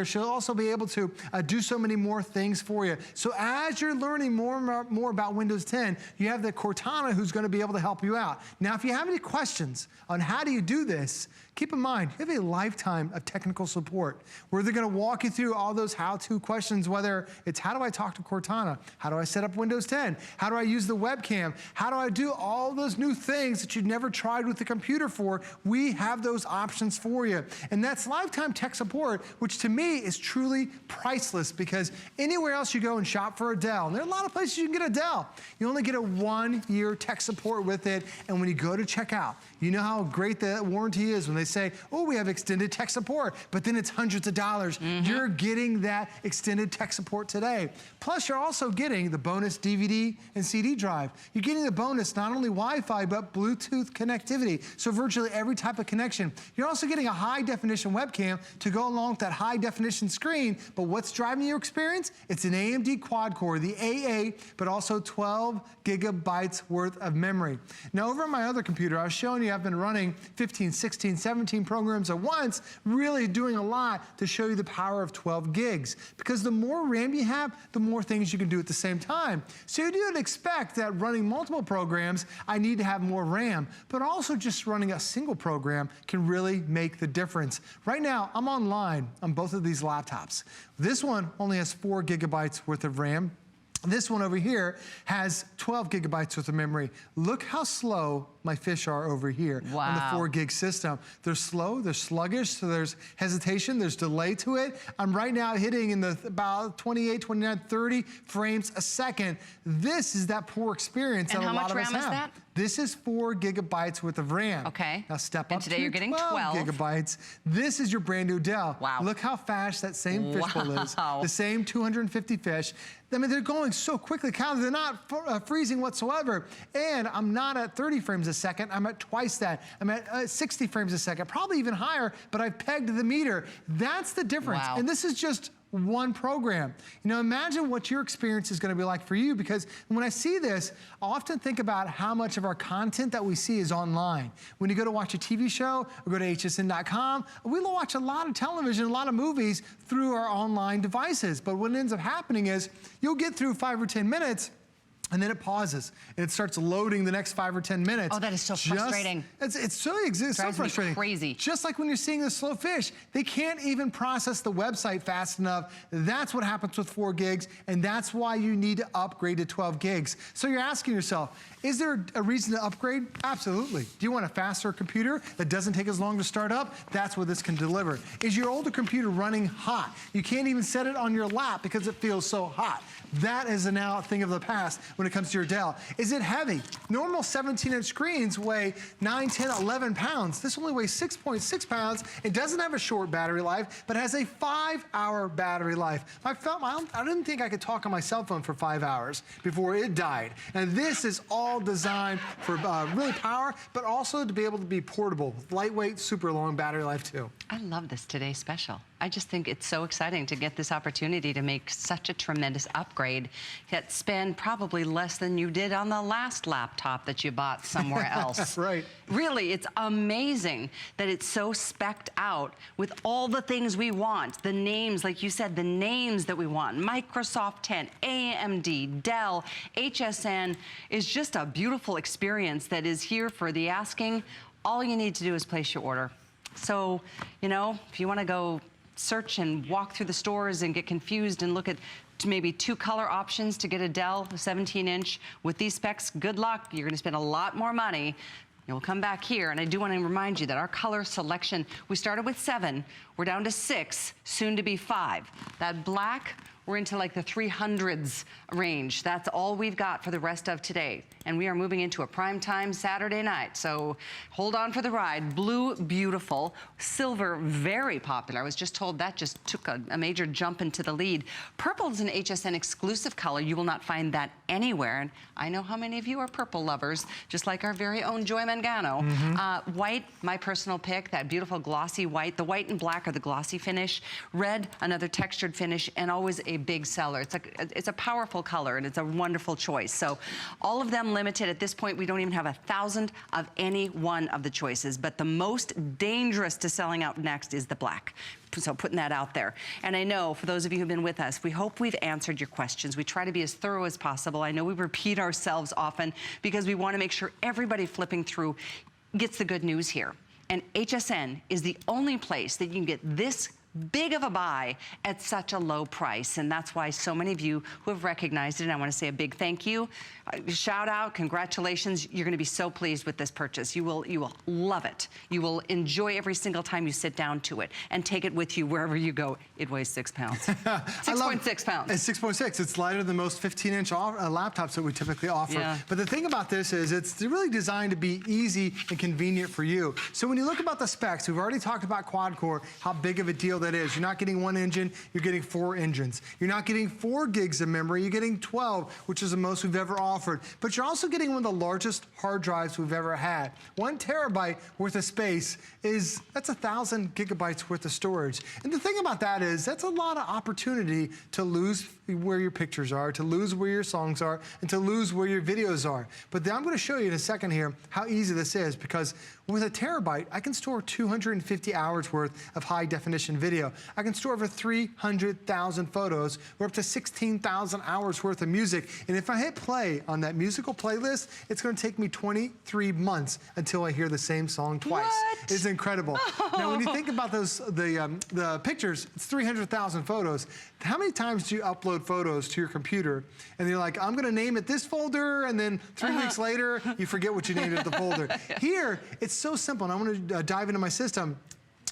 she'll also be able to do so many more things for you. So as you're learning more and more about Windows 10, you have the Cortana who's gonna be able to help you out. Now, if you have any questions on how do you do this, keep in mind, you have a lifetime of technical support where they're gonna walk you through all those how-to questions, whether it's how do I talk to Cortana? How do I set up Windows 10? How do I use the webcam? How do I do all those new things that you've never tried with the computer for? We have those options for you. And that's lifetime tech support, which to me is truly priceless because anywhere else you go and shop for a Dell, and there are a lot of places you can get a Dell, you only get a 1-year tech support with it. And when you go to checkout, you know how great the warranty is when they say, oh, we have extended tech support, but then it's hundreds of dollars. You're getting that extended tech support today. Plus, you're also getting the bonus DVD and CD drive. You're getting the bonus not only Wi-Fi, but Bluetooth connectivity. So virtually every type of connection. You're also getting a high definition webcam to go along with that high definition screen. But what's driving your experience? It's an AMD quad core, the AA, but also 12 gigabytes worth of memory. Now over on my other computer, I was showing you I've been running 15, 16, 17 programs at once, really doing a lot to show you the power of 12 gigs. Because the more RAM you have, the more things you can do at the same time. So you do expect that running multiple programs, I need to have more RAM, but also just running a single program can really make the difference. Right now, I'm online on both of these laptops. This one only has 4 gigabytes worth of RAM. This one over here has 12 gigabytes worth of memory. Look how slow my fish are over here on the 4 gig system. They're slow, they're sluggish, so there's hesitation, there's delay to it. I'm right now hitting in the about 28, 29, 30 frames a second. This is that poor experience that a lot of us have. And how much RAM is that? This is 4 gigabytes worth of RAM. Okay. Now step up and today to you're getting 12 gigabytes. This is your brand new Dell. Wow. Look how fast that same fishbowl is. The same 250 fish. I mean, they're going so quickly, they're not freezing whatsoever. And I'm not at 30 frames a second, I'm at twice that. I'm at 60 frames a second, probably even higher, but I've pegged the meter. That's the difference. Wow. And this is just one program. You know, imagine what your experience is gonna be like for you, because when I see this, I often think about how much of our content that we see is online. When you go to watch a TV show or go to hsn.com, we watch a lot of television, a lot of movies through our online devices. But what ends up happening is you'll get through 5 or 10 minutes and then it pauses and it starts loading the next 5 or 10 minutes. Oh, that is so frustrating. It's so frustrating. Crazy. Just like when you're seeing the slow fish, they can't even process the website fast enough. That's what happens with 4 gigs, and that's why you need to upgrade to 12 gigs. So you're asking yourself, is there a reason to upgrade? Absolutely. Do you want a faster computer that doesn't take as long to start up? That's what this can deliver. Is your older computer running hot? You can't even set it on your lap because it feels so hot. That is now a thing of the past. when it comes to your Dell. Is it heavy? Normal 17-inch screens weigh 9, 10, 11 pounds. This only weighs 6.6 pounds. It doesn't have a short battery life, but has a 5-hour battery life. I didn't think I could talk on my cell phone for 5 hours before it died. And this is all designed for really power, but also to be able to be portable, lightweight, super long battery life too. I love this Today Special. I just think it's so exciting to get this opportunity to make such a tremendous upgrade, yet spend probably less than you did on the last laptop that you bought somewhere else. Right. Really, it's amazing that it's so specced out with all the things we want. The names, like you said, the names that we want. Microsoft 10, AMD, Dell, HSN is just a beautiful experience that is here for the asking. All you need to do is place your order. So, you know, if you want to go search and walk through the stores and get confused and look at maybe 2 color options to get a Dell 17-inch with these specs, good luck. You're going to spend a lot more money. You'll come back here, and I do want to remind you that our color selection, we started with 7, we're down to 6, soon to be 5. That black, we're into like the 300s range. That's all we've got for the rest of today. And we are moving into a prime time Saturday night. So hold on for the ride. Blue, beautiful. Silver, very popular. I was just told that just took a major jump into the lead. Purple is an HSN exclusive color. You will not find that anywhere. And I know how many of you are purple lovers, just like our very own Joy Mangano. White, my personal pick, that beautiful glossy white. The white and black are the glossy finish. Red, another textured finish, and always a big seller. It's a powerful color, and it's a wonderful choice. So all of them limited. At this point, we don't even have 1,000 of any one of the choices, but the most dangerous to selling out next is the black. So putting that out there. And I know for those of you who've been with us, we hope we've answered your questions. We try to be as thorough as possible. I know we repeat ourselves often because we want to make sure everybody flipping through gets the good news here. And HSN is the only place that you can get this big of a buy at such a low price, and that's why so many of you who have recognized it, and I want to say a big thank you, shout out, congratulations. You're going to be so pleased with this purchase. You will love it. You will enjoy every single time you sit down to it and take it with you wherever you go. It weighs 6 pounds. 6.6 pounds. It's 6.6. It's lighter than most 15-inch laptops that we typically offer. Yeah. But the thing about this is it's really designed to be easy and convenient for you. So when you look about the specs, we've already talked about quad-core, how big of a deal that is. You're not getting 1 engine, you're getting 4 engines. You're not getting 4 gigs of memory, you're getting 12, which is the most we've ever offered. But you're also getting one of the largest hard drives we've ever had. 1 terabyte worth of space that's 1,000 gigabytes worth of storage. And the thing about that is that's a lot of opportunity to lose where your pictures are, to lose where your songs are, and to lose where your videos are. But then I'm going to show you in a second here how easy this is, because with a terabyte, I can store 250 hours worth of high definition video. I can store over 300,000 photos. We're up to 16,000 hours worth of music. And if I hit play on that musical playlist, it's going to take me 23 months until I hear the same song twice. What? It's incredible. Oh. Now, when you think about the pictures, it's 300,000 photos. How many times do you upload photos to your computer and you're like, I'm going to name it this folder, and then 3 weeks later, you forget what you named it the folder. Here, it's so simple, and I want to dive into my system.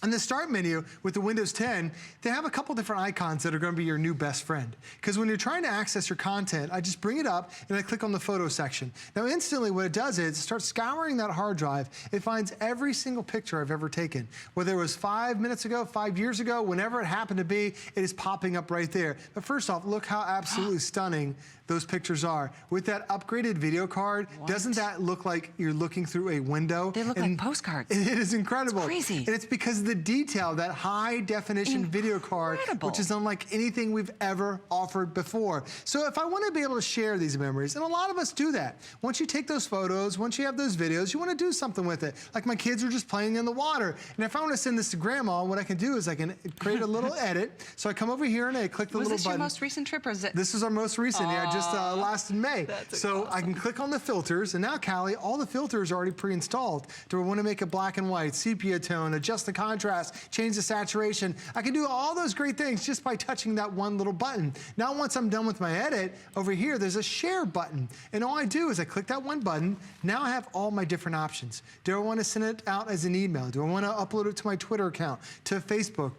In the Start menu with the Windows 10, they have a couple different icons that are going to be your new best friend. Because when you're trying to access your content, I just bring it up and I click on the photo section. Now instantly what it does is it starts scouring that hard drive. It finds every single picture I've ever taken. Whether it was 5 minutes ago, 5 years ago, whenever it happened to be, it is popping up right there. But first off, look how absolutely stunning those pictures are. With that upgraded video card, doesn't that look like you're looking through a window? They look like postcards. It is incredible. It's crazy. And it's because of the detail, that high definition video card, which is unlike anything we've ever offered before. So if I want to be able to share these memories, and a lot of us do that, once you take those photos, once you have those videos, you want to do something with it. Like my kids are just playing in the water. And if I want to send this to grandma, what I can do is I can create a little edit. So I come over here and I click the little button. Was this your most recent trip, or is it? This is our most recent, yeah, just last in May. So awesome. I can click on the filters, and now, Callie, all the filters are already pre-installed. Do I want to make it black and white, sepia tone, adjust the contrast? contrast, change the saturation. I can do all those great things just by touching that one little button. Now, once I'm done with my edit, over here, there's a share button. And all I do is I click that one button. Now I have all my different options. Do I want to send it out as an email? Do I want to upload it to my Twitter account, to Facebook,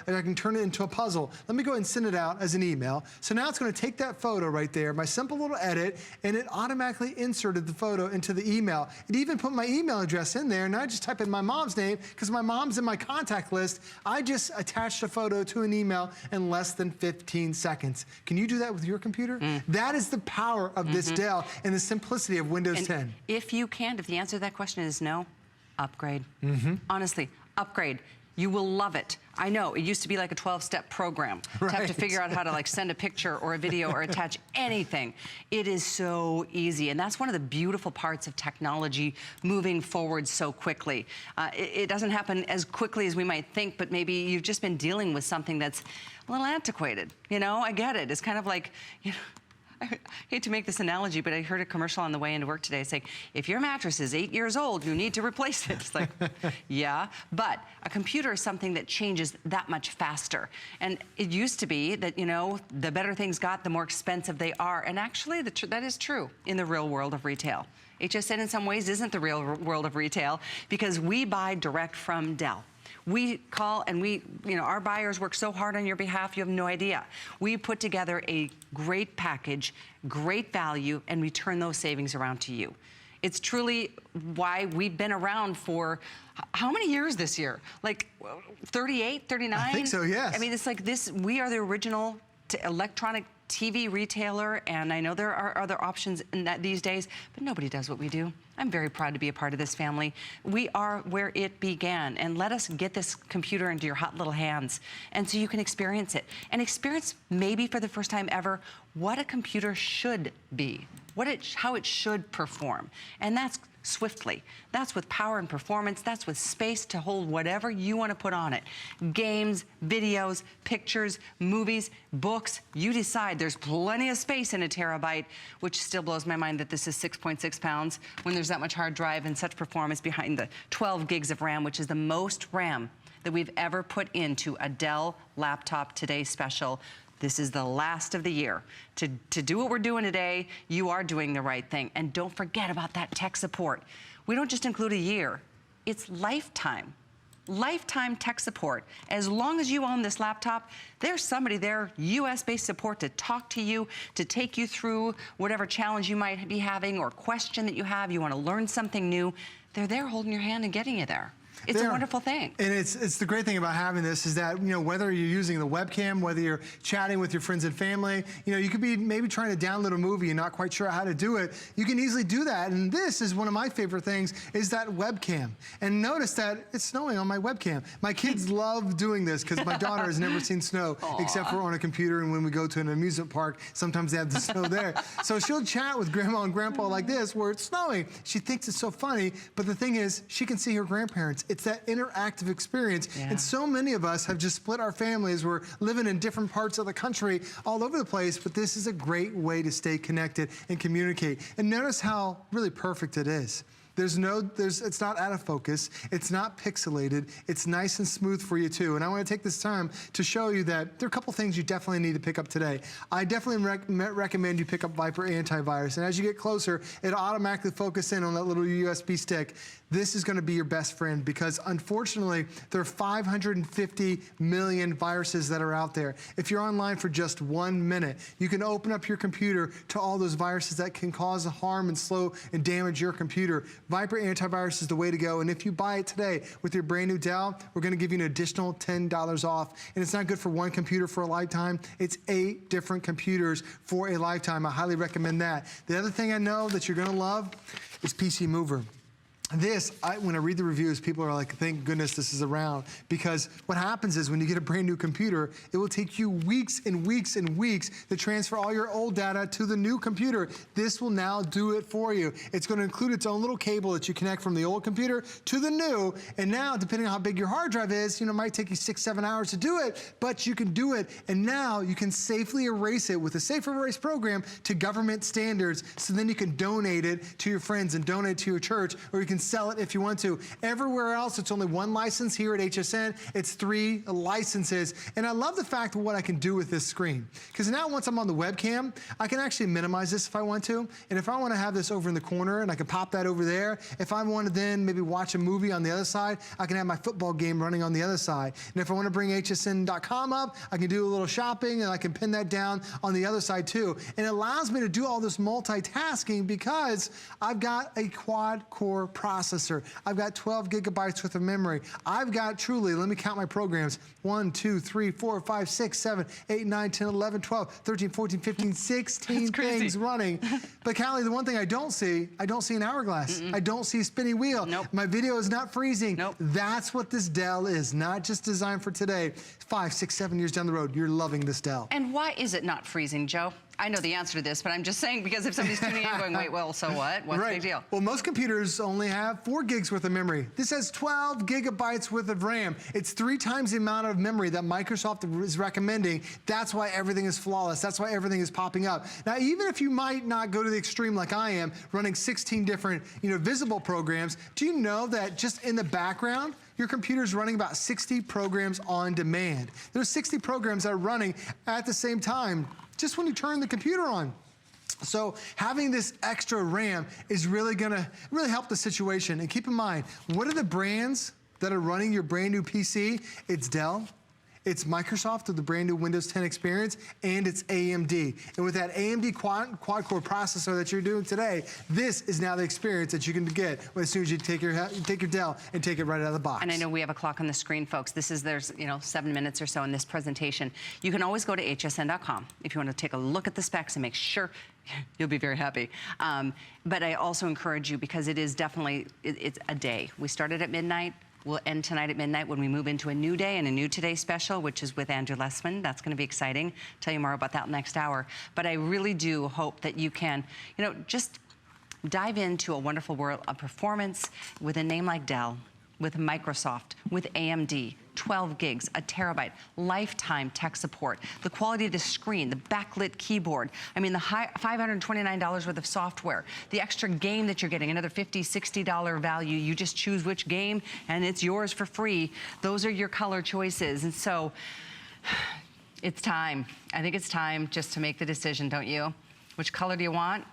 I can turn it into a puzzle. Let me go ahead and send it out as an email. So now it's going to take that photo right there, my simple little edit, and it automatically inserted the photo into the email. It even put my email address in there, and I just type in my mom's name because my mom's in my contact list. I just attached a photo to an email in less than 15 seconds. Can you do that with your computer? That is the power of this Dell and the simplicity of Windows 10. If you can, if the answer to that question is no, upgrade. Honestly, upgrade. You will love it. I know, it used to be like a 12-step program to have to figure out how to like send a picture or a video or attach anything. It is so easy, and that's one of the beautiful parts of technology moving forward so quickly. It doesn't happen as quickly as we might think, but maybe you've just been dealing with something that's a little antiquated. You know, I get it. It's kind of like, you know, I hate to make this analogy, but I heard a commercial on the way into work today saying, if your mattress is 8 years old, you need to replace it. It's like, yeah, but a computer is something that changes that much faster. And it used to be that, you know, the better things got, the more expensive they are. And actually, that is true in the real world of retail. HSN in some ways isn't the real world of retail because we buy direct from Dell. We call and our buyers work so hard on your behalf, you have no idea. We put together a great package, great value, and we turn those savings around to you. It's truly why we've been around for how many years this year? Like 38, 39? I think so, yes. I mean, it's like this, we are the original electronic TV retailer, and I know there are other options in that these days, but nobody does what we do. I'm very proud to be a part of this family. We are where it began, and let us get this computer into your hot little hands, and so you can experience it. And experience, maybe for the first time ever, what a computer should be, how it should perform. And that's swiftly. That's with power and performance. That's with space to hold whatever you want to put on it. Games, videos, pictures, movies, books, you decide. There's plenty of space in a terabyte, which still blows my mind that this is 6.6 pounds when there's that much hard drive and such performance behind the 12 gigs of RAM, which is the most RAM that we've ever put into a Dell laptop Today Special. This is the last of the year. To do what we're doing today, you are doing the right thing. And don't forget about that tech support. We don't just include a year, it's lifetime. Lifetime tech support. As long as you own this laptop, there's somebody there, US-based support to talk to you, to take you through whatever challenge you might be having or question that you have, you want to learn something new. They're there holding your hand and getting you there. It's a wonderful thing. And it's the great thing about having this is that, you know, whether you're using the webcam, whether you're chatting with your friends and family, you know, you could be maybe trying to download a movie and not quite sure how to do it. You can easily do that. And this is one of my favorite things is that webcam. And notice that it's snowing on my webcam. My kids love doing this because my daughter has never seen snow except for on a computer. And when we go to an amusement park, sometimes they have the snow there. So she'll chat with grandma and grandpa like this where it's snowing. She thinks it's so funny. But the thing is, she can see her grandparents. It's that interactive experience. And so many of us have just split our families. We're living in different parts of the country all over the place, but this is a great way to stay connected and communicate. And notice how really perfect it is. It's not out of focus. It's not pixelated. It's nice and smooth for you too. And I want to take this time to show you that there are a couple things you definitely need to pick up today. I definitely recommend you pick up Viper Antivirus. And as you get closer, it automatically focuses in on that little USB stick. This is going to be your best friend because unfortunately, there are 550 million viruses that are out there. If you're online for just 1 minute, you can open up your computer to all those viruses that can cause harm and slow and damage your computer. Viper Antivirus is the way to go. And if you buy it today with your brand new Dell, we're going to give you an additional $10 off. And it's not good for one computer for a lifetime. It's 8 different computers for a lifetime. I highly recommend that. The other thing I know that you're going to love is PC Mover. This, when I read the reviews, people are like, thank goodness this is around. Because what happens is when you get a brand new computer, it will take you weeks and weeks and weeks to transfer all your old data to the new computer. This will now do it for you. It's going to include its own little cable that you connect from the old computer to the new. And now, depending on how big your hard drive is, you know, it might take you 6-7 hours to do it, but you can do it. And now you can safely erase it with a Safe Erase program to government standards. So then you can donate it to your friends and donate it to your church, or you can sell it if you want to. Everywhere else, it's only 1 license. Here at HSN, it's 3 licenses. And I love the fact of what I can do with this screen. Because now once I'm on the webcam, I can actually minimize this if I want to. And if I want to have this over in the corner, and I can pop that over there. If I want to then maybe watch a movie on the other side, I can have my football game running on the other side. And if I want to bring hsn.com up, I can do a little shopping, and I can pin that down on the other side too. And it allows me to do all this multitasking because I've got a quad-core processor. I've got 12 gigabytes worth of memory. I've got truly, let me count my programs, 1, 2, 3, 4, 5, 6, 7, 8, 9, 10, 11, 12, 13, 14, 15, 16 things running. But Callie, the one thing I don't see an hourglass. I don't see a spinning wheel. Nope. My video is not freezing. Nope. That's what this Dell is, not just designed for today. 5, 6, 7 years down the road, you're loving this Dell. And why is it not freezing, Joe? I know the answer to this, but I'm just saying because if somebody's tuning in going, wait, well, so what? What's the big deal? Well, most computers only have 4 gigs worth of memory. This has 12 gigabytes worth of RAM. It's 3 times the amount of memory that Microsoft is recommending. That's why everything is flawless. That's why everything is popping up. Now, even if you might not go to the extreme like I am, running 16 different, visible programs, do you know that just in the background, your computer's running about 60 programs on demand? There's 60 programs that are running at the same time, just when you turn the computer on. So having this extra RAM is really gonna help the situation. And keep in mind, what are the brands that are running your brand new PC? It's Dell, it's Microsoft with the brand new Windows 10 experience, and it's AMD. And with that AMD quad-core processor that you're doing today, this is now the experience that you can get as soon as you take your Dell and take it right out of the box. And I know we have a clock on the screen, folks. There's 7 minutes or so in this presentation. You can always go to hsn.com if you want to take a look at the specs and make sure you'll be very happy. But I also encourage you, because it is definitely, it's a day. We started at midnight. We'll end tonight at midnight when we move into a new day and a new Today special, which is with Andrew Lessman. That's going to be exciting. Tell you more about that next hour. But I really do hope that you can, just dive into a wonderful world of performance with a name like Dell, with Microsoft, with AMD, 12 gigs, a terabyte, lifetime tech support, the quality of the screen, the backlit keyboard. I mean, the $529 worth of software, the extra game that you're getting, another $50, $60 value. You just choose which game and it's yours for free. Those are your color choices. And so it's time. I think it's time just to make the decision, don't you? Which color do you want?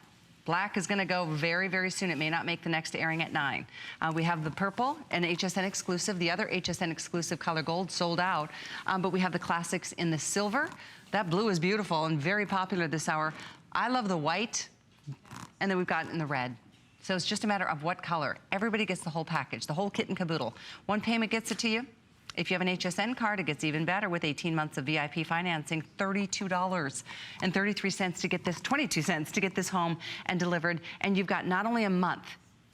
Black is going to go very, very soon. It may not make the next airing at 9. We have the purple, an HSN exclusive. The other HSN exclusive color gold sold out. But we have the classics in the silver. That blue is beautiful and very popular this hour. I love the white. And then we've got in the red. So it's just a matter of what color. Everybody gets the whole package, the whole kit and caboodle. One payment gets it to you. If you have an HSN card, it gets even better with 18 months of VIP financing, $32.33 to get this, 22 cents to get this home and delivered. And you've got not only a month,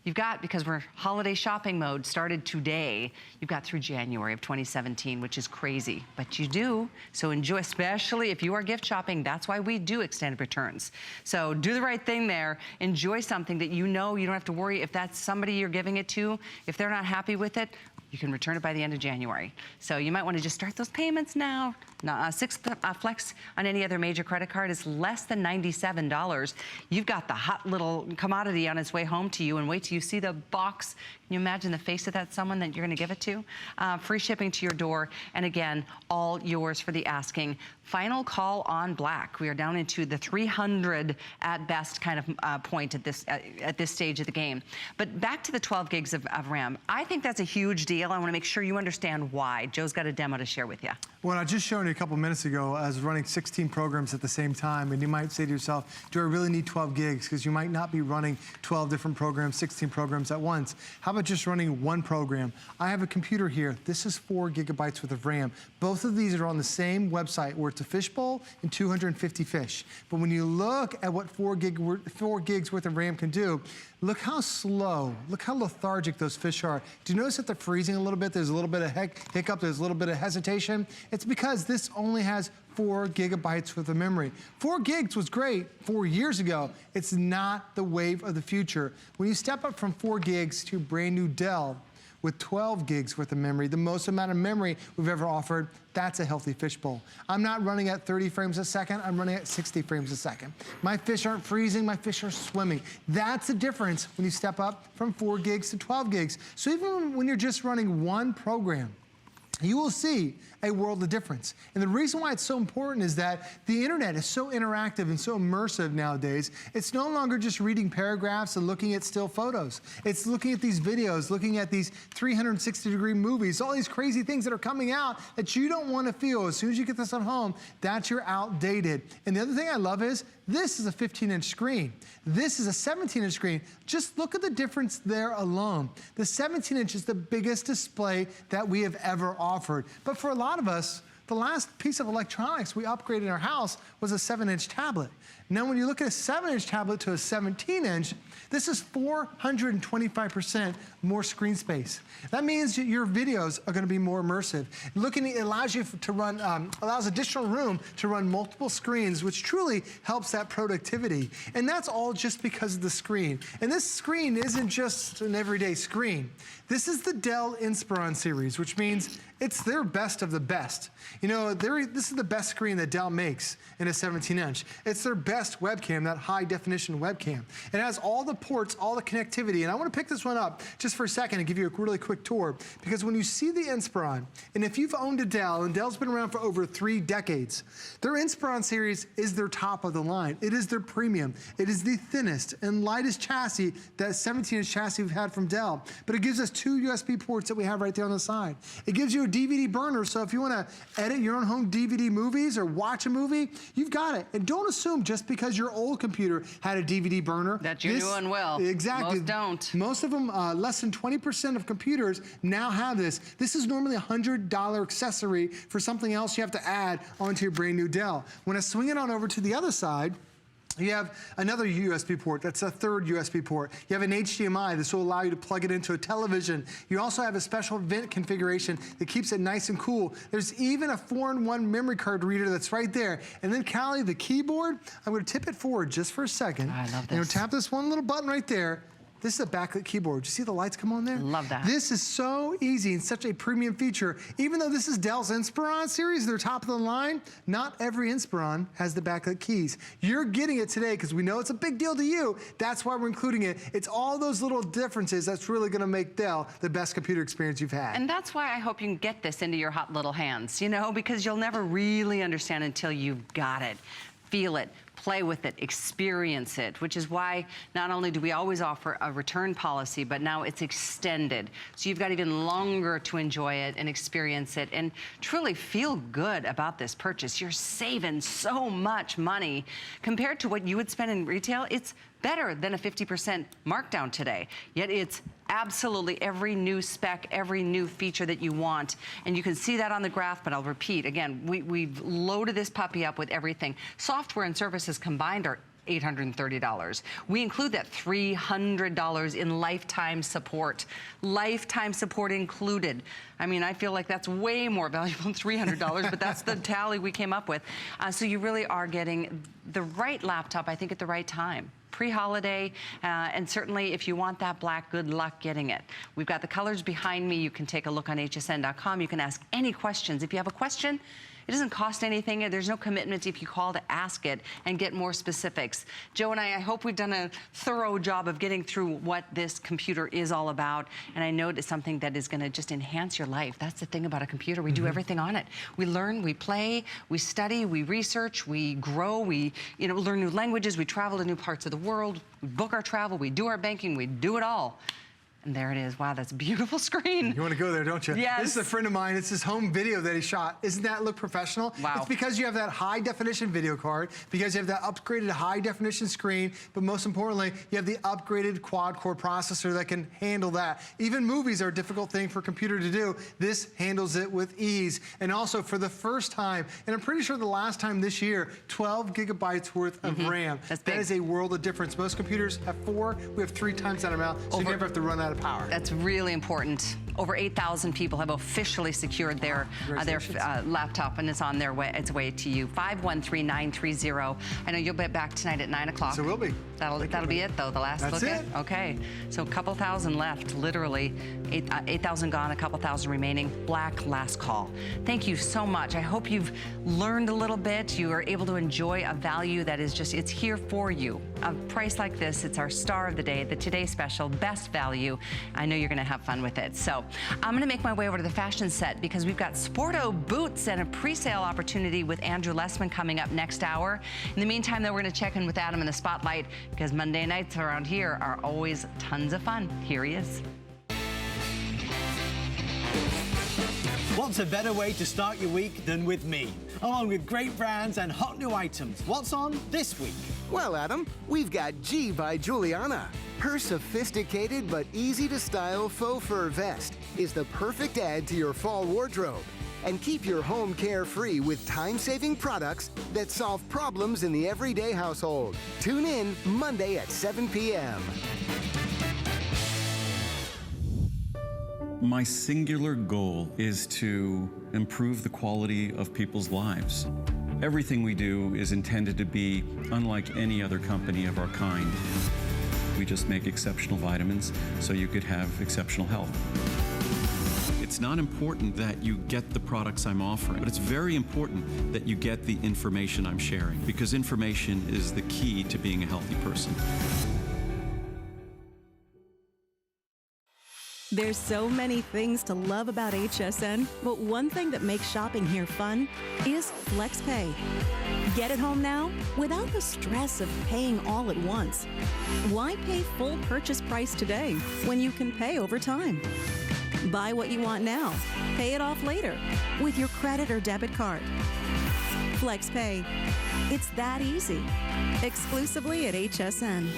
you've got, because we're holiday shopping mode, started today, you've got through January of 2017, which is crazy, but you do. So enjoy, especially if you are gift shopping. That's why we do extended returns. So do the right thing there. Enjoy something that you know you don't have to worry if that's somebody you're giving it to. If they're not happy with it, you can return it by the end of January. So you might want to just start those payments now. 6 Flex on any other major credit card is less than $97. You've got the hot little commodity on its way home to you, and wait till you see the box. Can you imagine the face of that someone that you're going to give it to? Free shipping to your door, and again, all yours for the asking. Final call on black. We are down into the 300 at best kind of point at this stage of the game. But back to the 12 gigs of RAM. I think that's a huge deal. I want to make sure you understand why. Joe's got a demo to share with you. Well, I just showed you a couple minutes ago, I was running 16 programs at the same time, and you might say to yourself, do I really need 12 gigs? Because you might not be running 12 different programs, 16 programs at once. How about just running one program? I have a computer here. This is 4 gigabytes worth of RAM. Both of these are on the same website where it's a fishbowl and 250 fish. But when you look at what 4 gigs worth of RAM can do, look how slow, look how lethargic those fish are. Do you notice that they're freezing a little bit? There's a little bit of hiccup, there's a little bit of hesitation. It's because this only has 4 gigabytes worth of memory. 4 gigs was great 4 years ago. It's not the wave of the future. When you step up from 4 gigs to brand new Dell, with 12 gigs worth of memory, the most amount of memory we've ever offered. That's a healthy fishbowl. I'm not running at 30 frames a second, I'm running at 60 frames a second. My fish aren't freezing, my fish are swimming. That's the difference when you step up from 4 gigs to 12 gigs. So even when you're just running one program, you will see a world of difference. And the reason why it's so important is that the internet is so interactive and so immersive nowadays. It's no longer just reading paragraphs and looking at still photos. It's looking at these videos, looking at these 360-degree movies, all these crazy things that are coming out that you don't want to feel. As soon as you get this at home, that you're outdated. And the other thing I love is this is a 15-inch screen. This is a 17-inch screen. Just look at the difference there alone. The 17-inch is the biggest display that we have ever offered. But for a lot of us, the last piece of electronics we upgraded in our house was a 7-inch tablet. Now, when you look at a 7-inch tablet to a 17-inch, this is 425% more screen space. That means that your videos are going to be more immersive. It allows you to run, allows additional room to run multiple screens, which truly helps that productivity. And that's all just because of the screen. And this screen isn't just an everyday screen. This is the Dell Inspiron series, which means it's their best of the best. You know, this is the best screen that Dell makes in a 17-inch. It's their best webcam, that high-definition webcam. It has all the ports, all the connectivity, and I want to pick this one up just for a second and give you a really quick tour, because when you see the Inspiron, and if you've owned a Dell, and Dell's been around for over 3 decades, their Inspiron series is their top of the line. It is their premium. It is the thinnest and lightest chassis, that 17-inch chassis we've had from Dell, but it gives us 2 USB ports that we have right there on the side. It gives you a DVD burner, so if you want to edit your own home DVD movies or watch a movie, you've got it. And don't assume just because your old computer had a DVD burner that you're doing well. Exactly. Most don't. Most of them, less than 20% of computers now have this. This is normally a $100 accessory for something else you have to add onto your brand new Dell. When I swing it on over to the other side, you have another USB port. That's a 3rd USB port. You have an HDMI. This will allow you to plug it into a television. You also have a special vent configuration that keeps it nice and cool. There's even a 4-in-1 memory card reader that's right there. And then, Callie, the keyboard, I'm going to tip it forward just for a second. I love this. And tap this one little button right there. This is a backlit keyboard. You see the lights come on there? Love that. This is so easy and such a premium feature. Even though this is Dell's Inspiron series, they're top of the line, not every Inspiron has the backlit keys. You're getting it today because we know it's a big deal to you. That's why we're including it. It's all those little differences that's really going to make Dell the best computer experience you've had. And that's why I hope you can get this into your hot little hands, you know, because you'll never really understand until you've got it. Feel it, play with it, experience it, which is why not only do we always offer a return policy, but now it's extended. So you've got even longer to enjoy it and experience it and truly feel good about this purchase. You're saving so much money compared to what you would spend in retail. It's better than a 50% markdown today, yet it's absolutely every new spec, every new feature that you want. And you can see that on the graph, but I'll repeat, again, we've loaded this puppy up with everything. Software and services combined are $830. We include that $300 in lifetime support. Lifetime support included. I mean, I feel like that's way more valuable than $300, but that's the tally we came up with. So you really are getting the right laptop, I think, at the right time. Pre-holiday, and certainly if you want that black, good luck getting it. We've got the colors behind me. You can take a look on hsn.com. You can ask any questions. If you have a question, it doesn't cost anything. There's no commitment if you call to ask it and get more specifics. Joe and I hope we've done a thorough job of getting through what this computer is all about. And I know it's something that is going to just enhance your life. That's the thing about a computer. We do everything on it. We learn, we play, we study, we research, we grow, we learn new languages, we travel to new parts of the world, we book our travel, we do our banking, we do it all. And there it is. Wow, that's a beautiful screen. You want to go there, don't you? Yes. This is a friend of mine. It's his home video that he shot. Isn't that look professional? Wow. It's because you have that high-definition video card, because you have that upgraded high-definition screen, but most importantly, you have the upgraded quad-core processor that can handle that. Even movies are a difficult thing for a computer to do. This handles it with ease. And also, for the first time, and I'm pretty sure the last time this year, 12 gigabytes worth of RAM. That's big. That is a world of difference. Most computers have 4. We have 3 times that amount, so you never have to run out of power. That's really important. Over 8,000 people have officially secured their laptop, and it's on its way to you. 513-930. I know you'll be back tonight at 9 o'clock. So we'll be. That'll be it though. The last That's look at. it. Okay, so a couple thousand left. Literally, 8,000 gone. A couple thousand remaining. Black last call. Thank you so much. I hope you've learned a little bit. You are able to enjoy a value that is it's here for you. A price like this, it's our star of the day, the Today Special, best value. I know you're going to have fun with it. So I'm going to make my way over to the fashion set because we've got Sporto boots and a pre-sale opportunity with Andrew Lessman coming up next hour. In the meantime, though, we're going to check in with Adam in the spotlight because Monday nights around here are always tons of fun. Here he is. What's a better way to start your week than with me? Along with great brands and hot new items. What's on this week? Well, Adam, we've got G by Giuliana. Her sophisticated but easy to style faux fur vest is the perfect add to your fall wardrobe. And keep your home carefree with time-saving products that solve problems in the everyday household. Tune in Monday at 7 p.m. My singular goal is to improve the quality of people's lives. Everything we do is intended to be unlike any other company of our kind. We just make exceptional vitamins so you could have exceptional health. It's not important that you get the products I'm offering, but it's very important that you get the information I'm sharing, because information is the key to being a healthy person. There's so many things to love about HSN, but one thing that makes shopping here fun is FlexPay. Get it home now without the stress of paying all at once. Why pay full purchase price today when you can pay over time? Buy what you want now, pay it off later with your credit or debit card. FlexPay. It's that easy. Exclusively at HSN.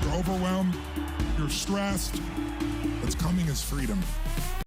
You're overwhelmed, you're stressed. What's coming is freedom.